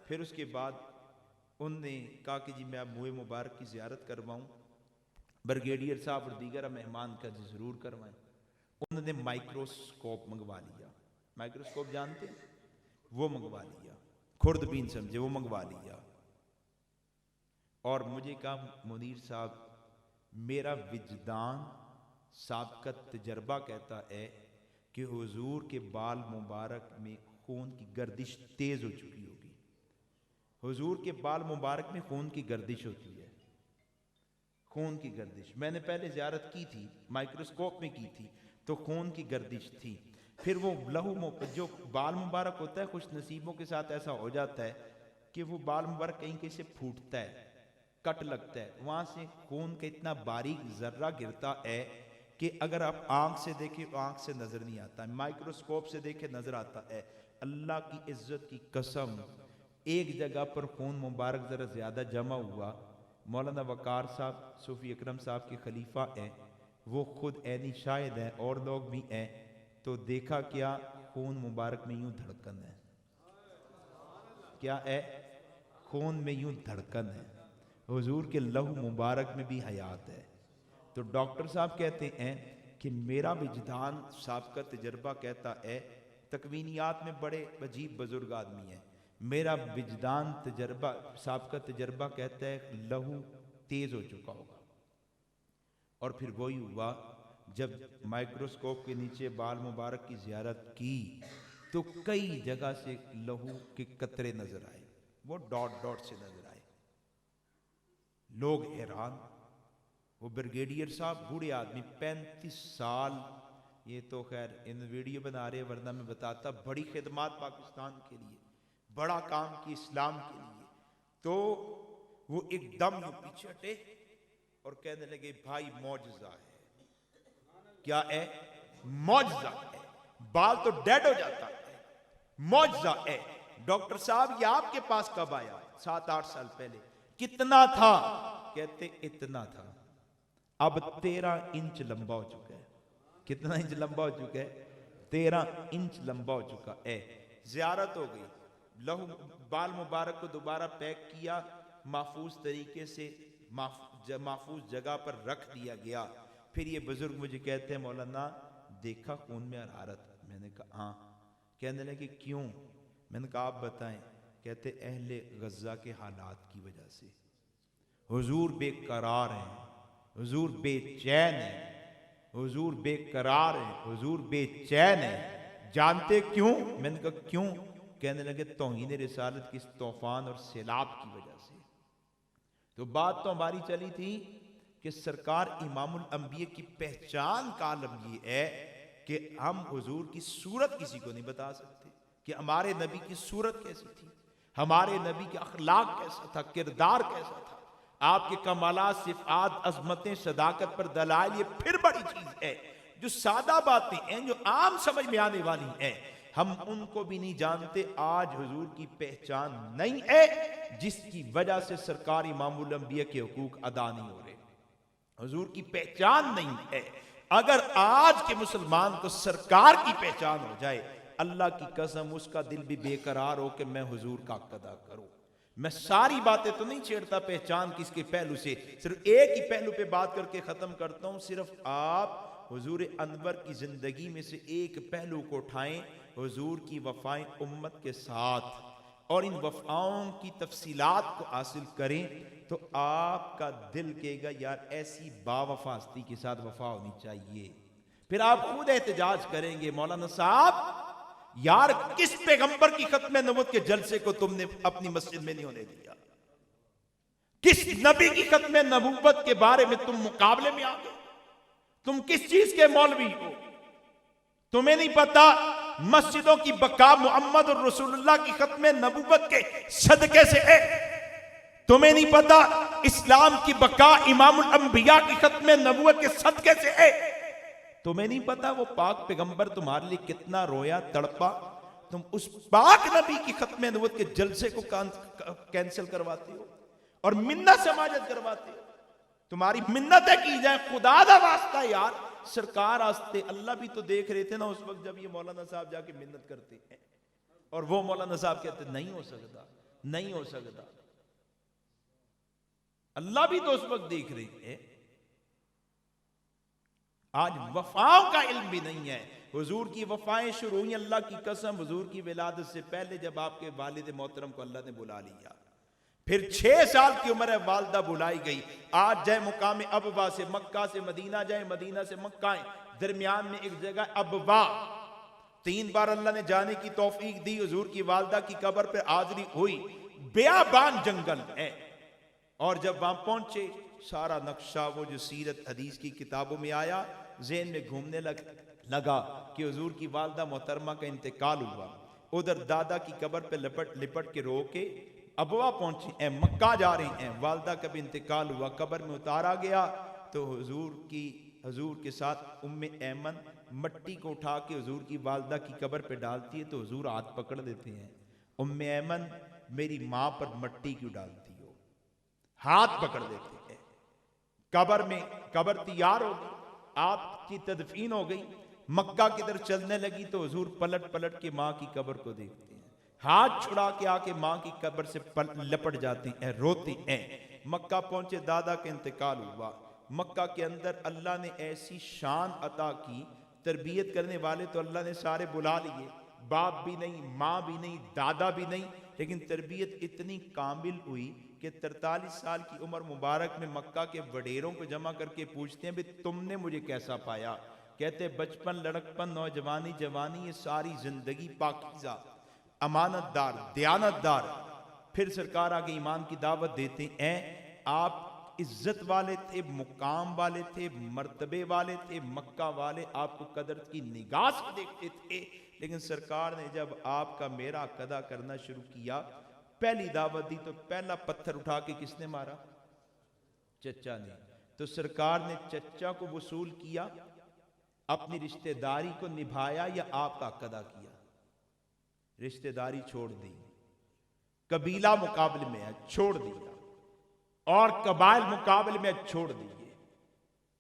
S1: پھر اس کے بعد انہوں نے کہا کہ جی میں اب موئے مبارک کی زیارت کرواؤں، بریگیڈیئر صاحب اور دیگر مہمان کا جی ضرور کروائیں۔ انہوں نے مائکروسکوپ منگوا لیا، مائکروسکوپ جانتے ہیں، وہ منگوا لیا، خوردبین سمجھے، وہ منگوا لیا، اور مجھے کہا منیر صاحب میرا وجدان سابقہ تجربہ کہتا ہے کہ حضور کے بال مبارک میں خون کی گردش تیز ہو چکی ہوگی، حضور کے بال مبارک میں خون کی گردش ہوتی ہے، خون کی گردش۔ میں نے پہلے زیارت کی تھی، مائکروسکوپ میں کی تھی، تو خون کی گردش تھی۔ پھر وہ لہو جو بال مبارک ہوتا ہے، خوش نصیبوں کے ساتھ ایسا ہو جاتا ہے کہ وہ بال مبارک کہیں کہیں سے پھوٹتا ہے، کٹ لگتا ہے، وہاں سے خون کا اتنا باریک ذرہ گرتا ہے کہ اگر آپ آنکھ سے دیکھیں تو آنکھ سے نظر نہیں آتا، مائکروسکوپ سے دیکھیں نظر آتا ہے۔ اللہ کی عزت کی قسم، ایک جگہ پر خون مبارک ذرا زیادہ جمع ہوا، مولانا وقار صاحب صوفی اکرم صاحب کے خلیفہ ہیں، وہ خود عینی شاہد ہیں، اور لوگ بھی ہیں، تو دیکھا کیا خون مبارک میں یوں دھڑکن ہے، کیا ہے؟ خون میں یوں دھڑکن ہے، حضور کے لہو مبارک میں بھی حیات ہے۔ تو ڈاکٹر صاحب کہتے ہیں کہ میرا وجدان سابقہ تجربہ کہتا ہے، تکوینیات میں بڑے عجیب بزرگ آدمی ہیں، میرا وجدان سابقہ تجربہ کہتا ہے لہو تیز ہو چکا ہوگا۔ اور پھر وہی ہوا، جب مائکروسکوپ کے نیچے بال مبارک کی زیارت کی تو کئی جگہ سے لہو کے قطرے نظر آئے، وہ ڈاٹ ڈاٹ سے نظر آئے، لوگ حیران۔ وہ بریگیڈیئر صاحب بوڑھے آدمی، 35 سال، یہ تو خیر ان ویڈیو بنا رہے ورنہ میں بتاتا، بڑی خدمات پاکستان کے لیے، بڑا کام کی اسلام کے لیے، تو وہ ایک دم پیچھے ہٹے اور کہنے لگے بھائی معجزہ ہے۔ کیا ہے؟ معجزہ ہے، بال تو ڈیڈ ہو جاتا ہے، معجزہ ہے۔ ڈاکٹر صاحب یہ آپ کے پاس کب آیا؟ 7-8 سال پہلے۔ کتنا تھا؟ کہتے اتنا تھا، اب 13 انچ لمبا ہو چکا ہے۔ کتنا انچ لمبا ہو چکا ہے؟ 13 انچ لمبا ہو چکا ہے۔ زیارت ہو گئی، لہو بال مبارک کو دوبارہ پیک کیا، محفوظ طریقے سے محفوظ جگہ پر رکھ دیا گیا۔ پھر یہ بزرگ مجھے کہتے ہیں مولانا دیکھا خون میں حرارت؟ میں نے کہا ہاں۔ کہنے لگے کیوں؟ میں نے کہا آپ بتائیں۔ کہتے اہل غزہ کے حالات کی وجہ سے، حضور بے قرار ہیں، حضور بے چین ہیں، حضور بے قرار ہیں، حضور بے چین ہیں۔ جانتے کیوں؟ میں نے کہا کیوں؟ کہنے لگے توہین رسالت کی اس طوفان اور سیلاب کی وجہ سے۔ تو بات تو ہماری چلی تھی کہ سرکار امام الانبیاء کی پہچان کا عالم یہ ہے کہ ہم حضور کی صورت کسی کو نہیں بتا سکتے کہ ہمارے نبی کی صورت کیسی تھی، ہمارے نبی کے اخلاق کیسا تھا، کردار کیسا تھا، آپ کے کمالات، صفات، عظمتیں، صداقت پر دلائل۔ یہ پھر بڑی چیز ہے، جو سادہ باتیں ہیں، جو عام سمجھ میں آنے والی ہیں، ہم ان کو بھی نہیں جانتے۔ آج حضور کی پہچان نہیں ہے، جس کی وجہ سے سرکار امام الانبیاء کے حقوق ادا نہیں ہو رہے۔ حضور کی پہچان نہیں ہے۔ اگر آج کے مسلمان کو سرکار کی پہچان ہو جائے، اللہ کی قسم اس کا دل بھی بے قرار ہو کہ میں حضور کا حق ادا کروں، میں ساری باتیں تو نہیں چھیڑتا پہچان کس کے پہلو سے، صرف ایک ہی پہلو پہ بات کر کے ختم کرتا ہوں. صرف آپ حضور انور کی زندگی میں سے ایک پہلو کو اٹھائیں، حضور کی وفائیں امت کے ساتھ، اور ان وفاؤں کی تفصیلات کو حاصل کریں تو آپ کا دل کہے گا یار ایسی با وفا ہستی کے ساتھ وفا ہونی چاہیے. پھر آپ خود احتجاج کریں گے مولانا صاحب یار کس پیغمبر کی ختم نبوت کے جلسے کو تم نے اپنی مسجد میں نہیں ہونے دیا؟ کس نبی کی ختم نبوت کے بارے میں تم مقابلے میں آ گئے؟ تم کس چیز کے مولوی ہو؟ تمہیں نہیں پتا مسجدوں کی بقا محمد الرسول اللہ کی ختم نبوت کے صدقے سے ہے؟ تمہیں نہیں پتا اسلام کی بقا امام الانبیاء کی ختم نبوت کے صدقے سے ہے؟ تمہیں نہیں پتا وہ پاک پیغمبر تمہارے لیے کتنا رویا تڑپا؟ تم اس پاک نبی کی ختم نبوت کے جلسے کو کینسل کرواتے ہو اور منت سماجت کرواتے ہو. تمہاری منتیں کی جائیں، خدا دا واسطہ یار سرکار آستے. اللہ بھی تو دیکھ رہے تھے نا اس وقت جب یہ مولانا صاحب جا کے منت کرتے ہیں اور وہ مولانا صاحب کہتے نہیں ہو سکتا، نہیں ہو سکتا. اللہ بھی تو اس وقت دیکھ رہے ہیں. آج وفاؤں کا علم بھی نہیں ہے. حضور کی وفائیں شروع ہوئی اللہ کی قسم حضور کی ولادت سے پہلے جب آپ کے والد محترم کو اللہ نے بلا لیا. پھر 6 سال کی عمر ہے والدہ بلائی گئی. آج جائے مقام ابوا سے مکہ سے مدینہ جائیں، مدینہ سے مکہ آئیں، درمیان میں ایک جگہ ابوا. 3 بار اللہ نے جانے کی توفیق دی. حضور کی والدہ کی قبر پہ حاضری ہوئی. بیابان جنگل ہے اور جب وہاں پہنچے سارا نقشہ وہ جو سیرت حدیث کی کتابوں میں آیا ذہن میں گھومنے لگا کہ حضور کی والدہ محترمہ کا انتقال ہوا. ادھر دادا کی قبر پہ لپٹ کے رو کے ابوا پہنچے ہیں، مکہ جا رہے ہیں. والدہ کا بھی انتقال ہوا، قبر میں اتارا گیا تو حضور کے ساتھ ام ایمن مٹی کو اٹھا کے حضور کی والدہ کی قبر پہ ڈالتی ہے تو حضور ہاتھ پکڑ دیتے ہیں. ام ایمن میری ماں پر مٹی کیوں ڈالتی ہو؟ ہاتھ پکڑ دیتے ہیں. قبر تیار ہو گئی، آپ کی تدفین ہو گئی. مکہ کی طرف چلنے لگی تو حضور پلٹ کے ماں کی قبر کو دیکھتے ہیں، ہاتھ چھڑا کے آ کے ماں کی قبر سے لپٹ جاتے ہیں، روتے ہیں. مکہ پہنچے، دادا کا انتقال ہوا. مکہ کے اندر اللہ نے ایسی شان عطا کی، تربیت کرنے والے تو اللہ نے سارے بلا لیے، باپ بھی نہیں، ماں بھی نہیں، دادا بھی نہیں، لیکن تربیت اتنی کامل ہوئی کہ 43 سال کی عمر مبارک میں مکہ کے وڈیروں کو جمع کر کے پوچھتے ہیں بھی تم نے مجھے کیسا پایا؟ کہتے بچپن، لڑکپن، نوجوانی، جوانی، یہ ساری زندگی پاکیزہ، امانت دار، دیانت دار. پھر سرکار آگے ایمان کی دعوت دیتے ہیں. آپ عزت والے تھے، مقام والے تھے، مرتبے والے تھے. مکہ والے آپ کو قدر کی نگاہ سے دیکھتے تھے، لیکن سرکار نے جب آپ کا میرا ادا کرنا شروع کیا، پہلی دعوت دی تو پہلا پتھر اٹھا کے کس نے مارا؟ چچا نے. تو سرکار نے چچا کو وصول کیا، اپنی رشتہ داری کو نبھایا یا آپ کا ادا کیا؟ رشتہ داری چھوڑ دی، قبیلہ مقابلے میں چھوڑ دیا اور قبائل مقابلے میں چھوڑ دیے.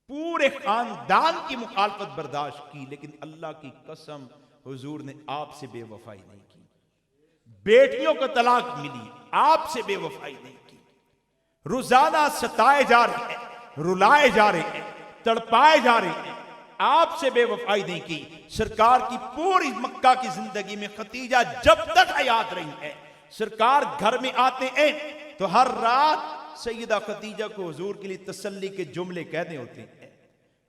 S1: پورے خاندان کی مخالفت برداشت کی، لیکن اللہ کی قسم حضور نے آپ سے بے وفائی نہیں کی. بیٹیوں کو طلاق ملی، آپ سے بے وفائی نہیں کی. روزانہ ستائے جا رہے ہیں، رلائے جا رہے ہیں، تڑپائے جا رہے ہیں، آپ سے بے وفائی نہیں کی. سرکار کی پوری مکہ کی زندگی میں خدیجہ جب تک حیات رہی ہے، سرکار گھر میں آتے ہیں تو ہر رات سیدہ خدیجہ کو حضور کے لیے تسلی کے جملے کہنے ہوتے ہیں.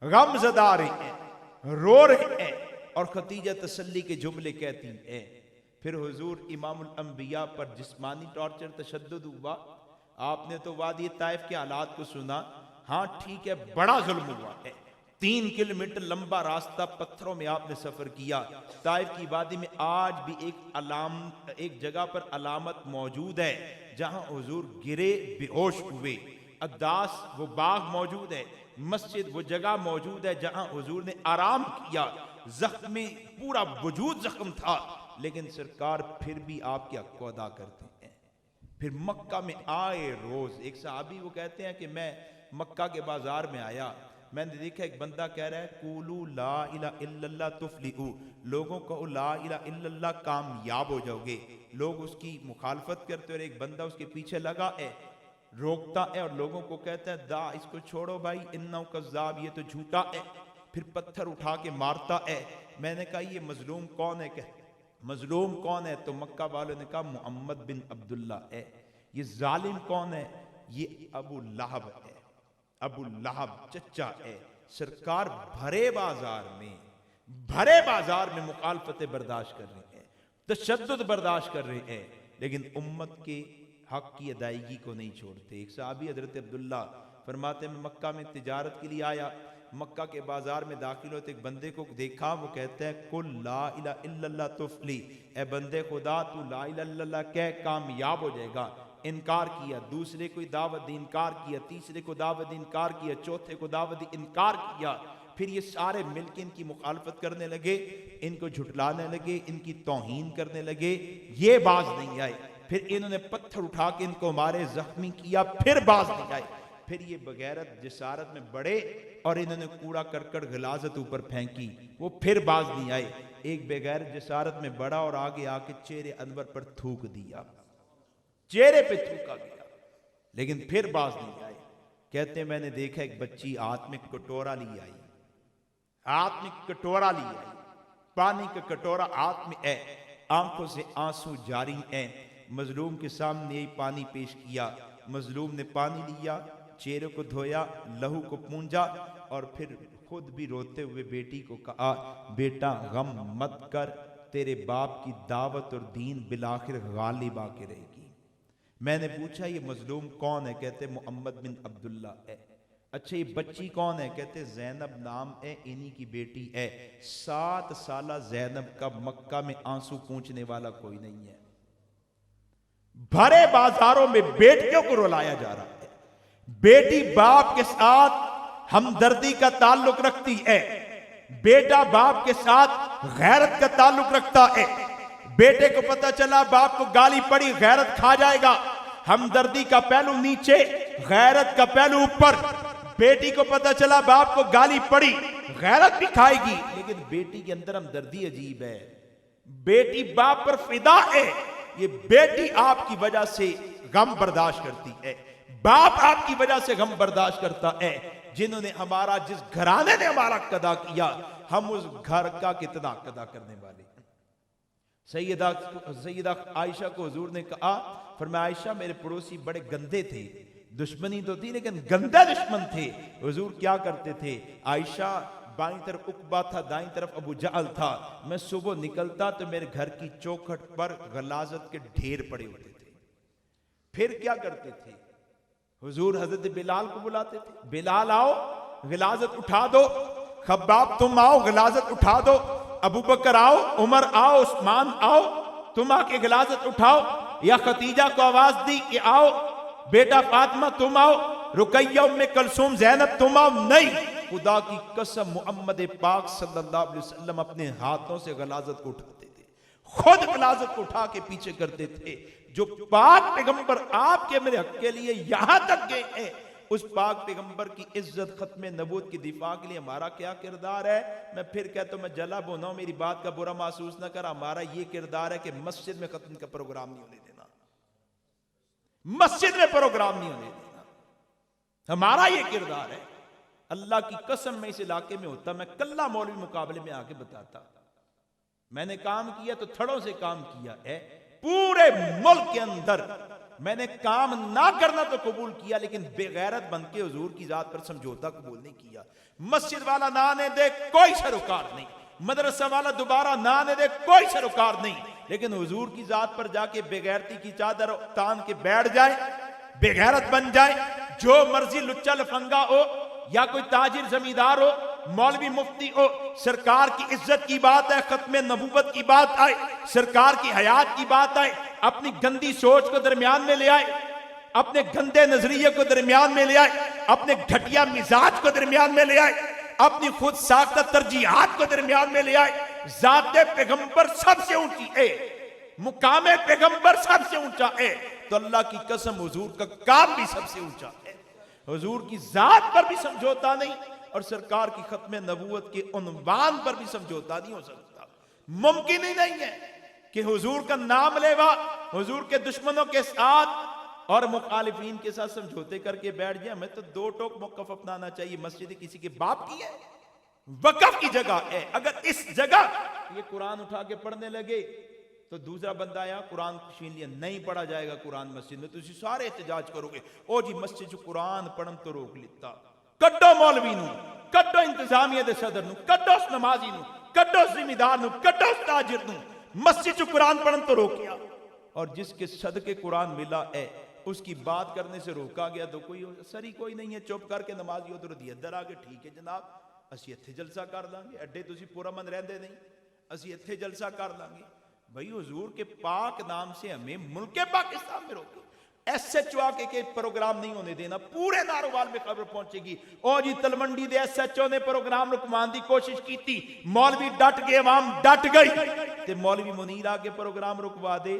S1: غم زدہ آ رہے ہیں، رو رہے ہیں اور خدیجہ تسلی کے جملے کہتی ہیں. پھر حضور امام الانبیاء پر جسمانی ٹارچر، تشدد ہوا. آپ نے تو وادی طائف کے حالات کو سنا. ہاں ٹھیک ہے، بڑا ظلم ہوا ہے. 3 کلومیٹر لمبا راستہ پتھروں میں آپ نے سفر کیا. طائف کی وادی میں آج بھی ایک جگہ پر علامت موجود ہے جہاں حضور گرے، بے ہوش ہوئے. اداس وہ باغ موجود ہے، مسجد وہ جگہ موجود ہے جہاں حضور نے آرام کیا. زخم میں پورا وجود زخم تھا، لیکن سرکار پھر بھی آپ کے حق کو ادا کرتے ہیں. پھر مکہ میں آئے روز ایک صحابی وہ کہتے ہیں کہ میں مکہ کے بازار میں آیا، میں نے دیکھا ایک بندہ کہہ رہا ہے قولو لا الہ الا اللہ تفلحو، لوگوں کو لا الہ الا اللہ کامیاب ہو جاؤ گے، لوگ اس کی مخالفت کرتے اور ایک بندہ اس کے پیچھے لگا ہے، روکتا ہے اور لوگوں کو کہتا ہے دا اس کو چھوڑو بھائی، انہو کذاب، یہ تو جھوٹا ہے، پھر پتھر اٹھا کے مارتا ہے۔ میں نے کہا یہ مظلوم کون ہے؟ کہ مظلوم کون ہے؟ تو مکہ والوں نے کہا محمد بن عبداللہ ہے۔ یہ ظالم کون ہے؟ یہ ابو لہب ہے، ابو لہب چچا ہے۔ سرکار بھرے بازار میں مخالفتیں برداشت کر رہے ہیں، تشدد برداشت کر رہے ہیں، لیکن امت کے حق کی ادائیگی کو نہیں چھوڑتے۔ ایک صحابی حضرت عبداللہ فرماتے ہیں میں مکہ میں تجارت کے لیے آیا، مکہ کے بازار میں داخل ہوتے ایک بندے کو دیکھا، وہ کہتا ہے قل لا الہ الا اللہ تفلی، اے بندے خدا تو لا الہ الا اللہ کہہ کامیاب ہو جائے گا۔ انکار کیا، دوسرے کو دعوت دی، انکار کیا، تیسرے کو دعوت دی، انکار کیا، چوتھے کو دعوت دی، انکار کیا۔ پھر یہ سارے مل کے ان کی مخالفت کرنے لگے، ان کو جھٹلانے لگے، ان کی توہین کرنے لگے، یہ باز نہیں آئے۔ پھر انہوں نے پتھر اٹھا کے ان کو مارے، زخمی کیا، پھر باز نہیں آئے۔ پھر یہ بغیرت جسارت میں بڑے اور انہوں نے کوڑا کرکٹ غلاظت اوپر پھینکی، وہ پھر باز نہیں آئے۔ ایک بغیرت جسارت میں بڑا اور آگے آ کے چہرے انور پر تھوک دیا، چہرے پہ تھوکا گیا، لیکن پھر باز نہیں آئے۔ کہتے ہیں میں نے دیکھا ایک بچی ہاتھ میں کٹورا لی آئی، ہاتھ میں کٹورا لی آئی، پانی کا کٹورا ہاتھ میں ہے، آنکھوں سے آنسو جاری ہیں۔ مظلوم کے سامنے یہی پانی پیش کیا، مظلوم نے پانی لیا، چہرے کو دھویا، لہو کو پونجا، اور پھر خود بھی روتے ہوئے بیٹی کو کہا بیٹا غم مت کر، تیرے باپ کی دعوت اور دین بالآخر غالب آ کے رہے گی۔ میں نے پوچھا یہ مظلوم کون ہے؟ کہتے محمد بن عبداللہ ہے۔ اچھا یہ بچی کون ہے؟ کہتے زینب نام ہے، انہی کی بیٹی ہے۔ 7 سالہ زینب کا مکہ میں آنسو پونچھنے والا کوئی نہیں ہے۔ بھرے بازاروں میں بیٹیوں کو رلایا جا رہا ہے، بیٹی باپ کے ساتھ ہمدردی کا تعلق رکھتی ہے، بیٹا باپ کے ساتھ غیرت کا تعلق رکھتا ہے۔ بیٹے کو پتہ چلا باپ کو گالی پڑی، غیرت کھا جائے گا، ہمدردی کا پہلو نیچے، غیرت کا پہلو اوپر۔ بیٹی کو پتہ چلا باپ کو گالی پڑی، غیرت بھی کھائے گی، لیکن بیٹی کے اندر ہمدردی عجیب ہے، بیٹی باپ پر فدا ہے۔ یہ بیٹی آپ کی وجہ سے غم برداشت کرتی ہے، باپ آپ کی وجہ سے غم برداشت کرتا ہے۔ جنہوں نے ہمارا، جس گھرانے نے ہمارا قضا کیا، ہم اس گھر کا کتنا قضا کرنے والے ہیں۔ سیدہ عائشہ کو حضور نے کہا، فرمایا عائشہ میرے پڑوسی بڑے گندے تھے، دشمنی تو تھی لیکن گندہ دشمن تھے۔ حضور کیا کرتے تھے؟ عائشہ بائیں طرف عقبہ تھا، دائیں طرف ابو جہل تھا، میں صبح نکلتا تو میرے گھر کی چوکھٹ پر غلاظت کے ڈھیر پڑے ہوتے تھے۔ پھر کیا کرتے تھے؟ حضور حضرت بلال کو بلاتے تھے، بلال آؤ غلاظت اٹھا دو، خباب تم آؤ غلاظت اٹھا دو، ابو بکر آؤ، عمر آؤ، عثمان آؤ، تم آ کے غلاظت اٹھاؤ، یا خدیجہ کو آواز دی کہ آؤ، بیٹا فاطمہ تم آؤ، رقیہ ام کلثوم زینب تم آؤ، نہیں، خدا کی قسم محمد پاک صلی اللہ علیہ وسلم اپنے ہاتھوں سے غلاظت کو اٹھاتے تھے، خود غلاظت کو اٹھا کے پیچھے کرتے تھے۔ جو پاک پیغمبر آپ کے میرے حق کے لیے یہاں تک گئے ہیں، اس پاک پیغمبر کی عزت ختم نبوت کی دفاع کے لیے ہمارا کیا کردار ہے؟ میں پھر کہتا ہوں، میں جلا بونا ہوں، میری بات کا برا محسوس نہ کر، ہمارا یہ کردار ہے کہ مسجد میں ختم کا پروگرام نہیں ہونے دینا، مسجد میں پروگرام نہیں ہونے دینا، ہمارا یہ کردار ہے۔ اللہ کی قسم میں اس علاقے میں ہوتا، میں کلہ مولوی مقابلے میں آ کے بتاتا، میں نے کام کیا تو تھڑوں سے کام کیا ہے، پورے ملک کے اندر میں نے کام نہ کرنا تو قبول کیا، لیکن بے غیرت بن کے حضور کی ذات پر سمجھوتا قبول نہیں کیا۔ مسجد والا نہ آنے دے کوئی سروکار نہیں، مدرسہ والا دوبارہ نہ آنے دے کوئی سروکار نہیں، لیکن حضور کی ذات پر جا کے بے غیرتی کی چادر تان کے بیٹھ جائے، بے غیرت بن جائے، جو مرضی لچا لفنگا ہو یا کوئی تاجر زمیندار ہو، مولوی مفتی ہو، سرکار کی عزت کی بات ہے، ختم نبوت کی بات آئے، سرکار کی حیات کی بات آئے، اپنی گندی سوچ کو درمیان میں لے آئے، اپنے گندے نظریے کو درمیان میں لے آئے، اپنے گھٹیا مزاج کو درمیان میں لے آئے، اپنی خود ساختہ ترجیحات کو درمیان میں لے آئے۔ ذات پیغمبر سب سے اونچی ہے، مقام پیغمبر سب سے اونچا ہے، تو اللہ کی قسم حضور کا کام بھی سب سے اونچا ہے۔ حضور کی ذات پر بھی سمجھوتا نہیں، اور سرکار کی ختم نبوت کے عنوان پر بھی سمجھوتا نہیں ہو سکتا. ممکن ہی نہیں ہے کہ حضور کا نام لیوا حضور کے دشمنوں کے ساتھ اور مخالفین کے ساتھ سمجھوتے کر کے بیٹھ جائے. ہمیں تو دو ٹوک موقف اپنانا چاہیے. مسجد کسی کے باپ کی ہے, وقف کی جگہ ہے. اگر اس جگہ یہ قرآن اٹھا کے پڑھنے لگے تو دوسرا بندہ آیا قرآن چھین لیا, نہیں پڑھا جائے گا قرآن مسجد میں, تو اسی سارے احتجاج کرو گے او جی مسجد جو قرآن پڑھن تو روک لیتا. کڈو مولوی نو, کڈو انتظامیہ دے صدر نو, کڈو اس نمازی نو, کڈو ذمہ دار نو, کڈو اس تاجر نو, مسجد جو قرآن پڑھن تو روکیا. اور جس کے صدقے قرآن ملا ہے اس کی بات کرنے سے روکا گیا تو کوئی سری کوئی نہیں ہے. چپ کر کے نمازی ادھر دی ادھر آ کے ٹھیک ہے جناب اسی اتھے جلسہ کر دیں گے, اڈے تسی پورا من رہندے نہیں, اسی اتھے جلسہ کر دیں گے. بھئی حضور کے پاک نام سے ہمیں ملک پاکستان میں روکے. ایس ایچ او کے پروگرام نہیں ہونے دینا. پورے ناروال میں خبر پہنچے گی او جی تلمنڈی دے ایس ایچ او نے پروگرام رکمان دی کوشش کی تھی, مولوی ڈٹ گئے, عوام ڈٹ گئی, تے مولوی منیر آ کے پروگرام رکوا دے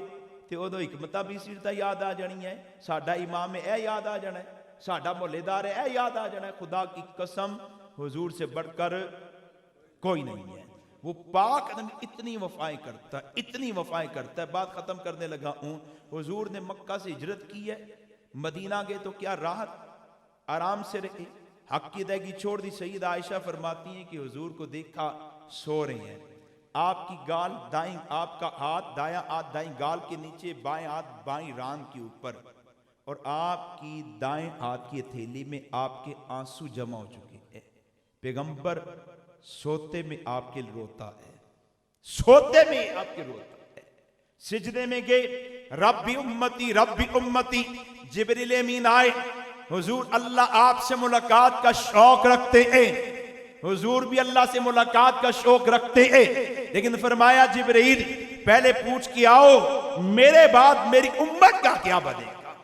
S1: تے ادو حکمتاں بھی سیرتاں یاد آ جانی ہے, ساڈا امام ہے اے یاد آ جانا ہے, ساڈا محلے دار ہے اے یاد آ جانا ہے. خدا کی قسم حضور سے بڑھ کر کوئی نہیں ہے. وہ پاک نبی اتنی وفائیں کرتا ہے, اتنی وفائیں کرتا ہے. بات ختم کرنے لگا ہوں. حضور نے مکہ سے ہجرت کی ہے, مدینہ گئے تو کیا راحت آرام سے رہے, حق کی ادائیگی چھوڑ دی. سید عائشہ فرماتی ہیں کہ حضور کو دیکھا سو رہے ہیں, آپ کی گال دائیں, آپ کا ہاتھ دایاں ہاتھ دائیں گال کے نیچے, بائیں ہاتھ بائیں ران کے اوپر, اور آپ کی دائیں ہاتھ کی ہتھیلی میں آپ کے آنسو جمع ہو چکے ہیں. پیغمبر سوتے میں آپ کے روتا ہے, سوتے میں آپ کے روتا ہے. سجدے میں گئے ربی امتی, جبریل امین آئے, حضور اللہ آپ سے ملاقات کا شوق رکھتے ہیں, حضور بھی اللہ سے ملاقات کا شوق رکھتے ہیں, لیکن فرمایا جبریل پہلے پوچھ کے آؤ میرے بعد میری امت کا کیا بنے گا.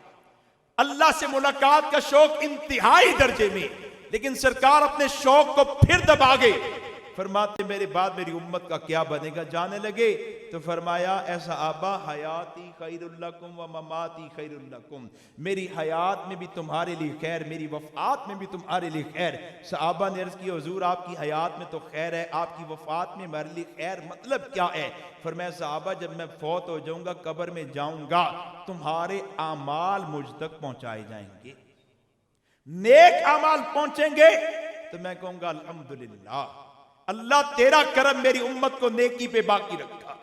S1: اللہ سے ملاقات کا شوق انتہائی درجے میں, لیکن سرکار اپنے شوق کو پھر دبا گئے. فرماتے میرے بعد میری امت کا کیا بنے گا. جانے لگے تو فرمایا اے صحابہ حیاتی خیر لکم و مماتی خیر لکم, میری حیات میں بھی تمہارے لیے خیر, میری وفات میں بھی تمہارے لیے خیر. صحابہ نے عرض کی حضور آپ کی حیات میں تو خیر ہے, آپ کی وفات میں ہمارے لیے خیر مطلب کیا ہے. فرمایا صحابہ جب میں فوت ہو جاؤں گا قبر میں جاؤں گا تمہارے اعمال مجھ تک پہنچائے جائیں گے, نیک اعمال پہنچیں گے تو میں کہوں گا الحمدللہ اللہ تیرا کرم میری امت کو نیکی پہ باقی رکھا.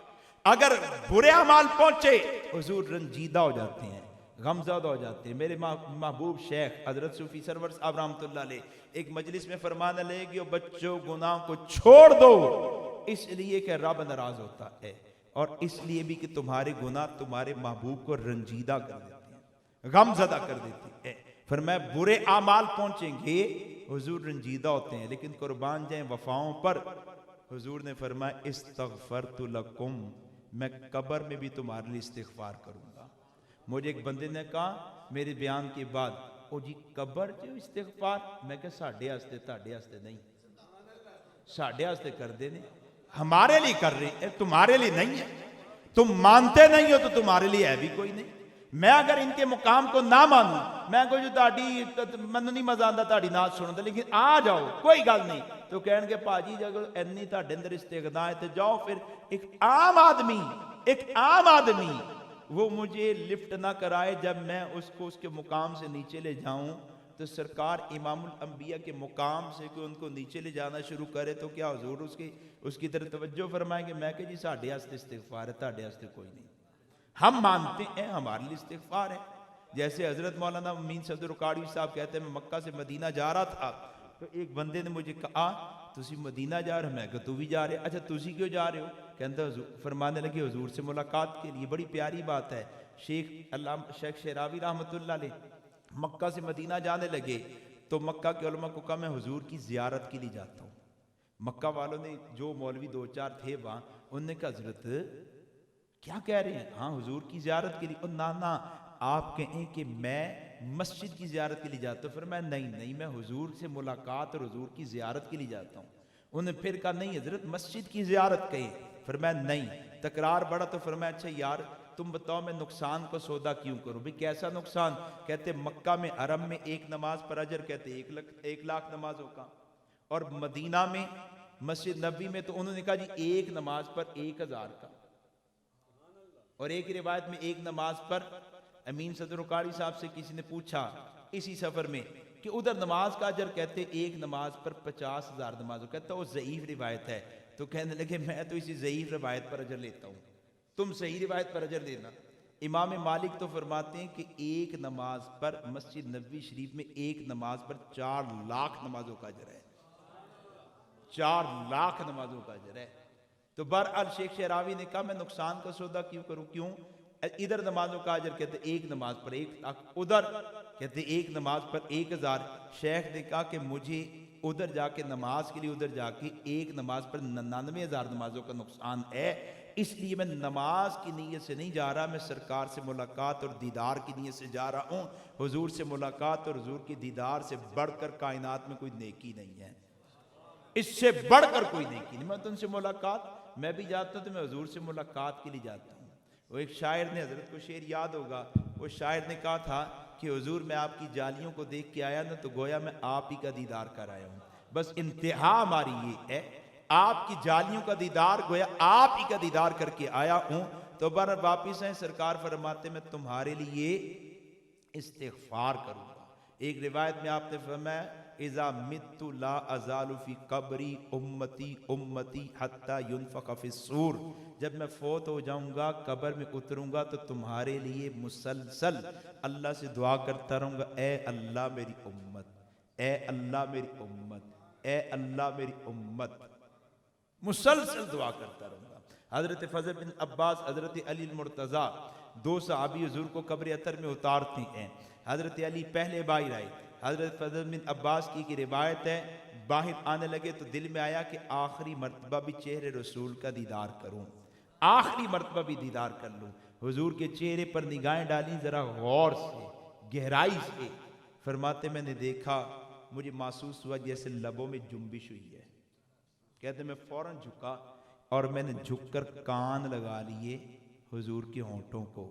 S1: اگر برے اعمال پہنچے حضور رنجیدہ ہو جاتے ہیں, غمزدہ ہو جاتے ہیں. میرے محبوب شیخ حضرت صوفی سرور صاحب رحمۃ اللہ علیہ ایک مجلس میں فرمانے لگے کہ بچوں گناہ کو چھوڑ دو, اس لیے کہ رب ناراض ہوتا ہے, اور اس لیے بھی کہ تمہارے گناہ تمہارے محبوب کو رنجیدہ کر دیتے ہیں, غمزدہ کر دیتے ہیں. فرمایا برے اعمال پہنچیں گے حضور رنجیدہ ہوتے ہیں, لیکن قربان جائیں وفاؤں پر. حضور نے فرمایا استغفرت لکم, میں قبر میں بھی تمہارے لیے استغفار کروں گا. مجھے ایک بندے نے کہا میرے بیان کے بعد او جی قبر جو استغفار, میں کہا ساڑھے ہستے تاڑھے ہستے نہیں, ساڑھے ہستے کر دینے, ہمارے لیے کر رہے ہیں, تمہارے لیے نہیں ہے. تم مانتے نہیں ہو تو تمہارے لیے ہے بھی کوئی نہیں. میں اگر ان کے مقام کو نہ مانوں, میں کوئی جو تاڑی من نہیں مزہ آندا تاڑی نات سنوں دا, لیکن آ جاؤ کوئی گل نہیں تو کہن گے پاجی جب اینی تاڑے اندر استغنا ہے تو جاؤ. پھر ایک عام آدمی وہ مجھے لفٹ نہ کرائے جب میں اس کو اس کے مقام سے نیچے لے جاؤں, تو سرکار امام الانبیاء کے مقام سے کہ ان کو نیچے لے جانا شروع کرے تو کیا حضور اس کی طرف توجہ فرمائیں گے. میں کہ جی ساڑھے ہستے استغفار ہے, تاڑے ہستے کوئی نہیں. ہم مانتے ہیں ہمارے لیے استغفار ہے. جیسے حضرت مولانا امین صدر رکاڑی صاحب کہتے ہیں میں مکہ سے مدینہ جا رہا تھا تو ایک بندے نے مجھے کہا تسی مدینہ جا رہے ہو, میں کہا تو بھی جا رہے, اچھا تسی کیوں جا رہے ہو, کہتا فرمانے لگے حضور سے ملاقات کے لیے. بڑی پیاری بات ہے. شیخ شعراوی رحمۃ اللہ علیہ مکہ سے مدینہ جانے لگے تو مکہ کے علماء کو کہا میں حضور کی زیارت کے لیے جاتا ہوں. مکہ والوں نے جو مولوی دو چار تھے وہاں, انہوں نے کہا حضرت کیا کہہ رہے ہیں, ہاں حضور کی زیارت کے لیے. اور نانا آپ کہیں کہ میں مسجد کی زیارت کے لیے جاتا ہوں. پھر میں نہیں میں حضور سے ملاقات اور حضور کی زیارت کے لیے جاتا ہوں. انہوں نے پھر کہا نہیں حضرت مسجد کی زیارت کہیں. پھر میں نہیں, تکرار بڑھا تو پھر میں اچھا یار تم بتاؤ میں نقصان کو سودا کیوں کروں. بھی کیسا نقصان, کہتے مکہ میں حرم میں ایک نماز پر اجر کہتے 1 لاکھ نمازوں کا, اور مدینہ میں مسجد نبوی میں تو انہوں نے کہا جی ایک نماز پر 1000 کا، اور ایک روایت میں ایک نماز پر امین صدر اکاڑی صاحب سے کسی نے پوچھا اسی سفر میں کہ ادھر نماز کا اجر کہتے ایک نماز پر 50,000 نمازوں، کہتا وہ ضعیف روایت ہے، تو کہنے لگے میں تو اسی ضعیف روایت پر اجر لیتا ہوں، تم صحیح روایت پر اجر لینا۔ امام مالک تو فرماتے ہیں کہ ایک نماز پر مسجد نبوی شریف میں ایک نماز پر 4 لاکھ نمازوں کا اجر ہے، 4 لاکھ نمازوں کا اجر ہے۔ تو برحال شیخ شعراوی نے کہا میں نقصان کا سودا کیوں کروں، کیوں ادھر نمازوں کا اجر کہتے ایک نماز پر 1 لاکھ، ادھر کہتے ایک نماز پر 1000۔ شیخ نے کہا کہ مجھے ادھر جا کے نماز کے لیے ادھر جا کے ایک نماز پر 99,000 نمازوں کا نقصان ہے، اس لیے میں نماز کی نیت سے نہیں جا رہا، میں سرکار سے ملاقات اور دیدار کی نیت سے جا رہا ہوں۔ حضور سے ملاقات اور حضور کی دیدار سے بڑھ کر کائنات میں کوئی نیکی نہیں ہے، اس سے بڑھ کر کوئی نیکی نہیں۔ میں تو ان سے ملاقات میں بھی جاتا ہوں تو میں حضور سے ملاقات کے لیے جاتا ہوں۔ وہ ایک شاعر نے، حضرت کو شعر یاد ہوگا، وہ شاعر نے کہا تھا کہ حضور میں آپ کی جالیوں کو دیکھ کے آیا نا تو گویا میں آپ ہی کا دیدار کر آیا ہوں، بس انتہا ہماری یہ ہے، آپ کی جالیوں کا دیدار گویا آپ ہی کا دیدار کر کے آیا ہوں۔ تو بر واپس ہیں، سرکار فرماتے میں تمہارے لیے استغفار کروں گا۔ ایک روایت میں آپ نے فرمایا اذا مت لا ازال فی قبری امتی امتی حتی ینفخ فی الصور، جب میں فوت ہو جاؤں گا قبر میں اتروں گا تو تمہارے لیے مسلسل اللہ سے دعا کرتا رہوں گا، اے اللہ میری امت، اے اللہ میری امت، اے اللہ میری امت، مسلسل دعا کرتا رہوں گا۔ حضرت فضل بن عباس، حضرت علی المرتضیٰ، 2 صحابی حضور کو قبر اطہر میں اتارتے ہیں۔ حضرت علی پہلے باہر آئے، حضرت فضل بن عباس کی روایت ہے باہر آنے لگے تو دل میں آیا کہ آخری مرتبہ بھی چہرے رسول کا دیدار کروں، آخری مرتبہ بھی دیدار کر لوں۔ حضور کے چہرے پر نگاہیں ڈالیں ذرا غور سے، گہرائی سے، فرماتے میں نے دیکھا، مجھے محسوس ہوا جیسے لبوں میں جنبش ہوئی ہے، کہتے میں فوراً جھکا اور میں نے جھک کر کان لگا لیے حضور کے ہونٹوں کو،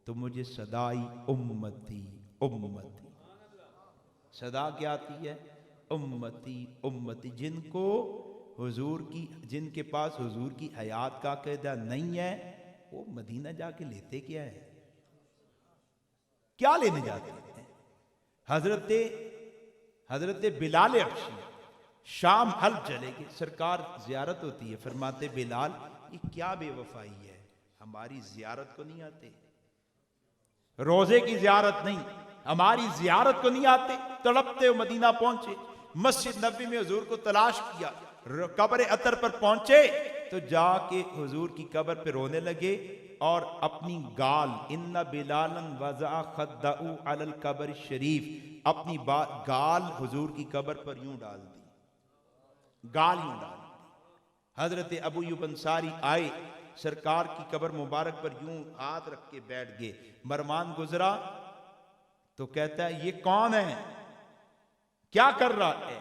S1: تو مجھے صدا آئی امتی امتی۔ صدا کیا آتی ہے؟ امتی امتی۔ جن کو حضور کی، جن کے پاس حضور کی حیات کا عقیدہ نہیں ہے وہ مدینہ جا کے لیتے کیا ہے؟ کیا لینے جاتے ہیں؟ حضرت بلال حبشی شام حلب چلے گئے، سرکار زیارت ہوتی ہے، فرماتے بلال یہ کیا بے وفائی ہے، ہماری زیارت کو نہیں آتے، روزے کی زیارت نہیں، ہماری زیارت کو نہیں آتے، تڑپتے ہو مدینہ پہنچے، مسجد نبوی میں حضور کو تلاش کیا، قبر اطہر پر پہنچے تو جا کے حضور کی قبر پہ رونے لگے اور اپنی گال ان بلالا وضع خدہ علی القبر الشریف، اپنی گال حضور کی قبر پر یوں ڈال دی، گال یوں ڈال دی۔ حضرت ابو ایوب انصاری آئے، سرکار کی قبر مبارک پر یوں ہاتھ رکھ کے بیٹھ گئے، مروان گزرا تو کہتا ہے یہ کون ہے، کیا کر رہا ہے؟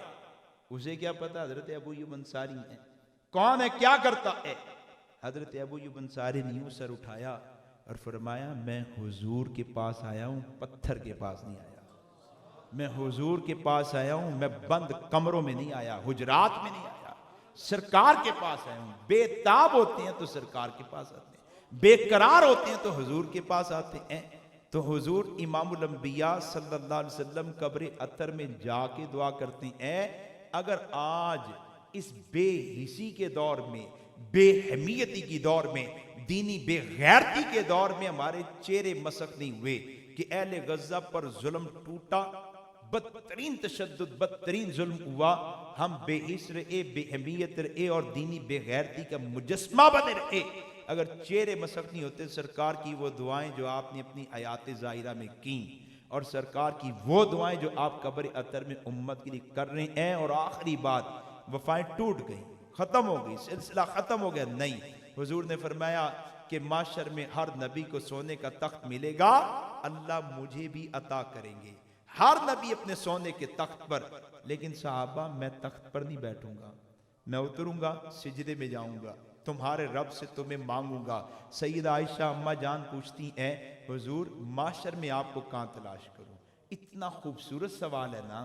S1: اسے کیا پتا حضرت ابو ایوب انصاری ہیں، کون ہے کیا کرتا ہے؟ حضرت ابو ایوب انصاری نے یوں سر اٹھایا اور فرمایا میں حضور کے پاس آیا ہوں، پتھر کے پاس نہیں آیا، میں حضور کے پاس آیا ہوں، میں بند کمروں میں نہیں آیا، حجرات میں نہیں آیا، سرکار کے پاس آیا ہوں۔ بے تاب ہوتے ہیں تو سرکار کے پاس آتے ہیں، بے قرار ہوتے ہیں تو حضور کے پاس آتے ہیں۔ تو حضور امام الانبیاء صلی اللہ علیہ وسلم قبر اطہر میں جا کے دعا کرتے ہیں، اگر آج اس بے حسی کے دور میں، بے حمیتی کی دور میں، دینی بے غیرتی کے دور میں ہمارے چہرے مسخ نہیں ہوئے کہ اہل غزہ پر ظلم ٹوٹا، بدترین تشدد، بدترین ظلم ہوا، ہم بے حس رہے، بے حمیت رہے اور دینی بے غیرتی کا مجسمہ بنے رہے، اگر چہرے مسخ نہیں ہوتے سرکار کی وہ دعائیں جو آپ نے اپنی حیات ظاہرہ میں کی، اور سرکار کی وہ دعائیں جو آپ قبر اطہر میں امت کے لیے کر رہے ہیں، اور آخری بات وفائیں ٹوٹ گئی، ختم ہو گئی، سلسلہ ختم ہو گیا، نہیں، حضور نے فرمایا کہ معاشر میں ہر نبی کو سونے کا تخت ملے گا، اللہ مجھے بھی عطا کریں گے، ہر نبی اپنے سونے کے تخت پر، لیکن صحابہ میں تخت پر نہیں بیٹھوں گا، میں اتروں گا، سجدے میں جاؤں گا، تمہارے رب سے تمہیں مانگوں گا۔ سیدہ عائشہ اماں جان پوچھتی ہیں حضور معاشر میں آپ کو کہاں تلاش کروں؟ اتنا خوبصورت سوال ہے نا،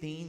S1: 3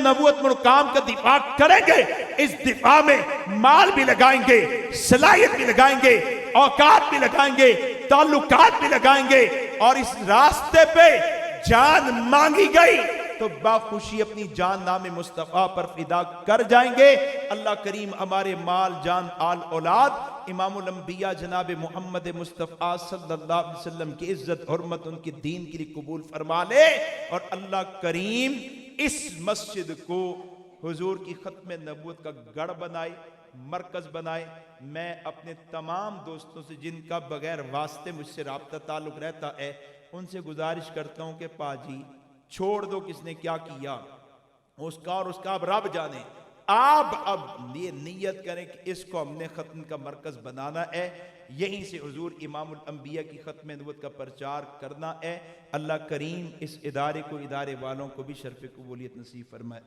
S1: نبوت مقام کا دفاع کریں گے، اس دفاع میں مال بھی لگائیں گے، صلاحیت بھی لگائیں گے، اوقات بھی لگائیں گے، تعلقات بھی لگائیں گے، اور اس راستے پہ جان مانگی گئی تو باخوشی اپنی جان نام مصطفیٰ پر فدا کر جائیں گے۔ اللہ کریم ہمارے مال، جان، آل، اولاد امام الانبیاء جناب محمد مصطفیٰ صلی اللہ علیہ وسلم کی عزت حرمت ان کے دین کے لیے قبول فرما لے، اور اللہ کریم اس مسجد کو حضور کی ختم نبوت کا گڑھ بنائے، مرکز بنائے۔ میں اپنے تمام دوستوں سے جن کا بغیر واسطے مجھ سے رابطہ تعلق رہتا ہے ان سے گزارش کرتا ہوں کہ پاجی چھوڑ دو کس نے کیا کیا، اس کا اور اس کا اب رب جانے، آپ اب یہ نیت کریں کہ اس کو ہم نے ختم کا مرکز بنانا ہے، یہیں سے حضور امام الانبیاء کی ختم نبوت کا پرچار کرنا ہے۔ اللہ کریم اس ادارے کو، ادارے والوں کو بھی شرف قبولیت نصیب فرمائے۔